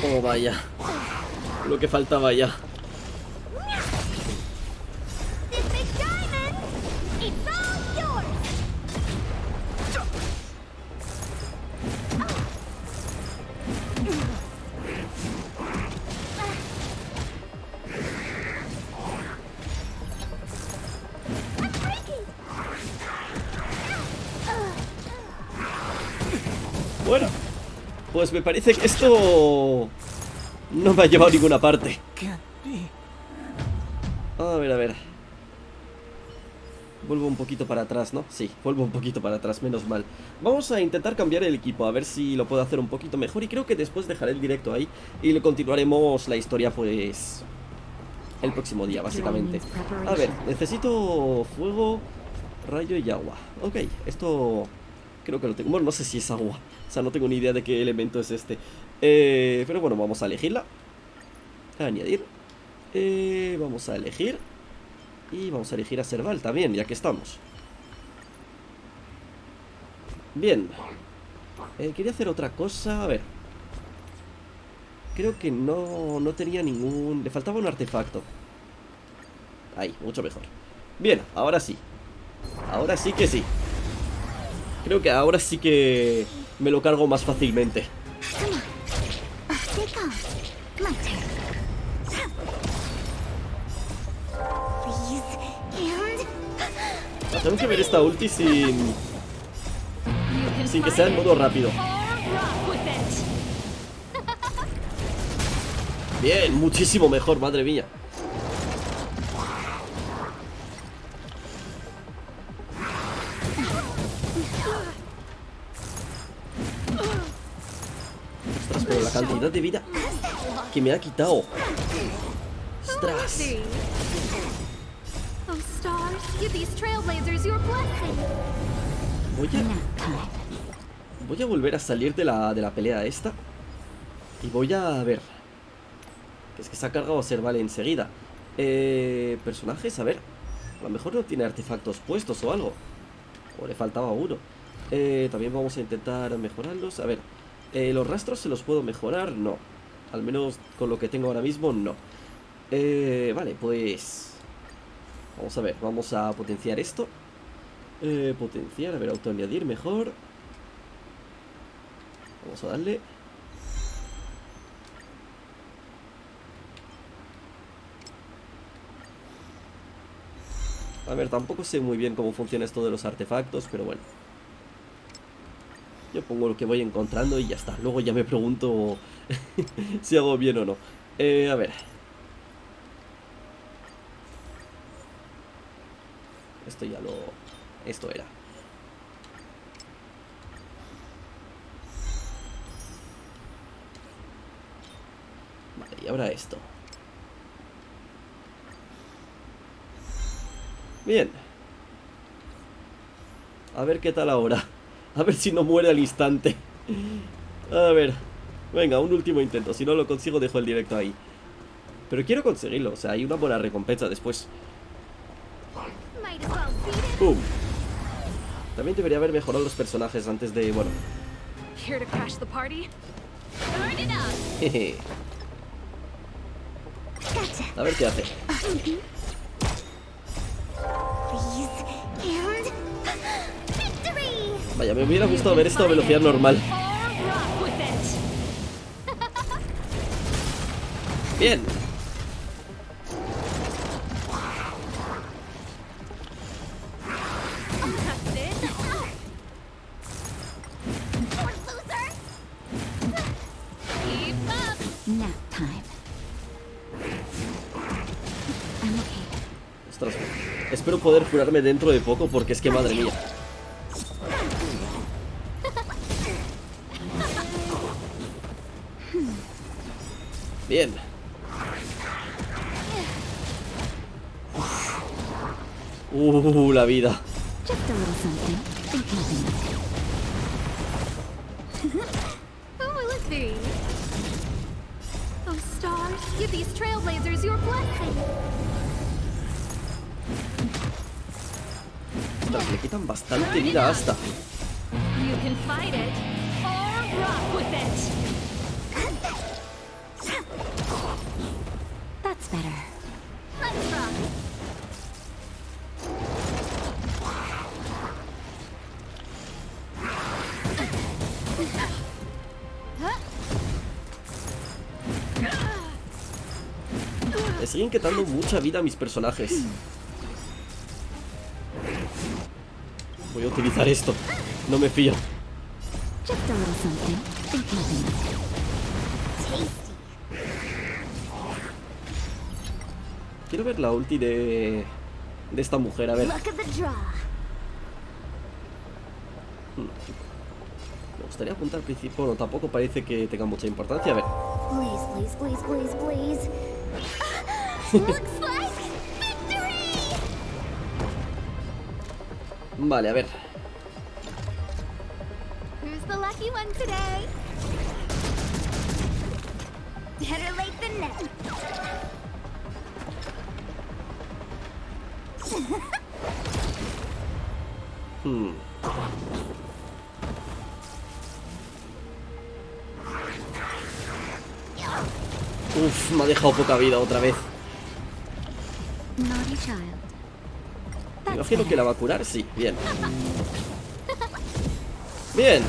Oh, vaya. Lo que faltaba ya. This big diamond! It's all yours! I'm breaking! Bueno, pues me parece que esto no me ha llevado a ninguna parte. A ver. Vuelvo un poquito para atrás, ¿no? Sí, vuelvo un poquito para atrás, menos mal. Vamos a intentar cambiar el equipo, a ver si lo puedo hacer un poquito mejor. Y creo que después dejaré el directo ahí y le continuaremos la historia, pues, el próximo día, básicamente. A ver, necesito fuego, rayo y agua. Ok, esto creo que lo tengo. Bueno, no sé si es agua. O sea, no tengo ni idea de qué elemento es este. Pero bueno, vamos a elegirla. Añadir. Vamos a elegir. Y vamos a elegir a Serval también, ya que estamos. Bien. Quería hacer otra cosa. A ver. Creo que no tenía ningún... Le faltaba un artefacto. Ahí, mucho mejor. Bien, ahora sí. Ahora sí que sí. Creo que ahora sí que me lo cargo más fácilmente. Tengo que ver esta ulti sin que sea en modo rápido. Bien, muchísimo mejor, madre mía. Ostras, pero la cantidad de vida que me ha quitado. Ostras. Voy a volver a salir de la pelea esta. Y voy a ver. Que es que se ha cargado a ser vale enseguida. Personajes, a ver. A lo mejor no tiene artefactos puestos o algo. O le faltaba uno. También vamos a intentar mejorarlos. A ver, los rastros se los puedo mejorar. No, al menos con lo que tengo ahora mismo, no. Vale, pues vamos a ver, vamos a potenciar esto. Potenciar, a ver, autoañadir mejor. Vamos a darle. A ver, tampoco sé muy bien cómo funciona esto de los artefactos, pero bueno. Yo pongo lo que voy encontrando y ya está. Luego ya me pregunto si hago bien o no. A ver. Esto ya lo... Esto era. Vale, y ahora esto. Bien. A ver qué tal ahora. A ver si no muere al instante. A ver. Venga, un último intento. Si no lo consigo, dejo el directo ahí. Pero quiero conseguirlo. O sea, hay una buena recompensa después. ¡Pum! También debería haber mejorado los personajes antes de... Bueno. Jeje. A ver qué hace. Vaya, me hubiera gustado ver esto a velocidad normal. Bien. Ostras, espero poder curarme dentro de poco porque es que madre mía. Bien. La vida. Ostras, le quitan bastante vida hasta. Le siguen quitando mucha vida a mis personajes. Voy a utilizar esto. No me fío. Quiero ver la ulti de esta mujer, a ver. Me gustaría apuntar al principio. Bueno, tampoco parece que tenga mucha importancia. A ver. Vale, a ver. Who's the lucky one today? Better late than never. Uf, me ha dejado poca vida otra vez. Me imagino que la va a curar, sí, bien. Bien.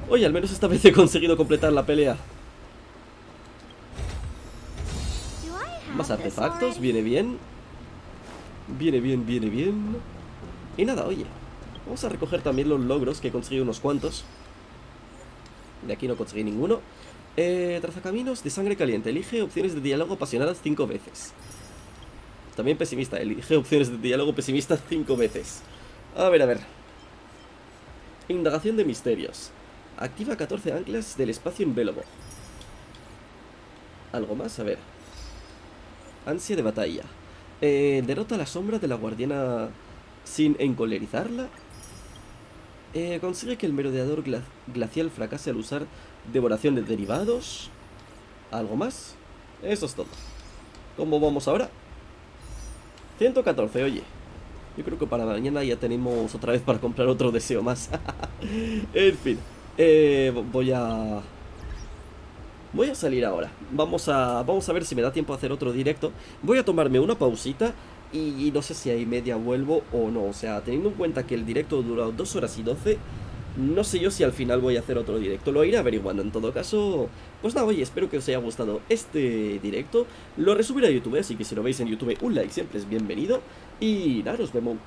Oye, al menos esta vez he conseguido completar la pelea. Más artefactos, viene bien. Viene bien, viene bien. Y nada, oye, vamos a recoger también los logros, que he conseguido unos cuantos. De aquí no conseguí ninguno. Trazacaminos de sangre caliente. Elige opciones de diálogo apasionadas 5 veces. También pesimista. Elige opciones de diálogo pesimistas 5 veces. A ver, a ver. Indagación de misterios. Activa 14 anclas del espacio invélabo. ¿Algo más? A ver. Ansia de batalla. Derrota la sombra de la guardiana sin encolerizarla. Consigue que el merodeador glacial fracase al usar devoración de derivados. ¿Algo más? Eso es todo. ¿Cómo vamos ahora? 114, oye. Yo creo que para mañana ya tenemos otra vez para comprar otro deseo más. En fin. Voy a salir ahora. Vamos a ver si me da tiempo a hacer otro directo. Voy a tomarme una pausita y no sé si ahí media vuelvo o no. O sea, teniendo en cuenta que el directo duró 2 horas y 12, no sé yo si al final voy a hacer otro directo. Lo iré averiguando. En todo caso, pues nada, oye, espero que os haya gustado este directo. Lo resubiré a YouTube, así que si lo veis en YouTube, un like siempre es bienvenido. Y nada,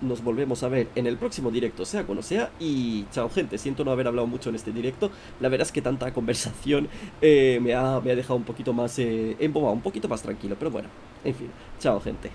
nos volvemos a ver en el próximo directo, sea cuando sea. Y chao, gente, siento no haber hablado mucho en este directo. La verdad es que tanta conversación me ha dejado un poquito más embobado, un poquito más tranquilo. Pero bueno, en fin, chao, gente.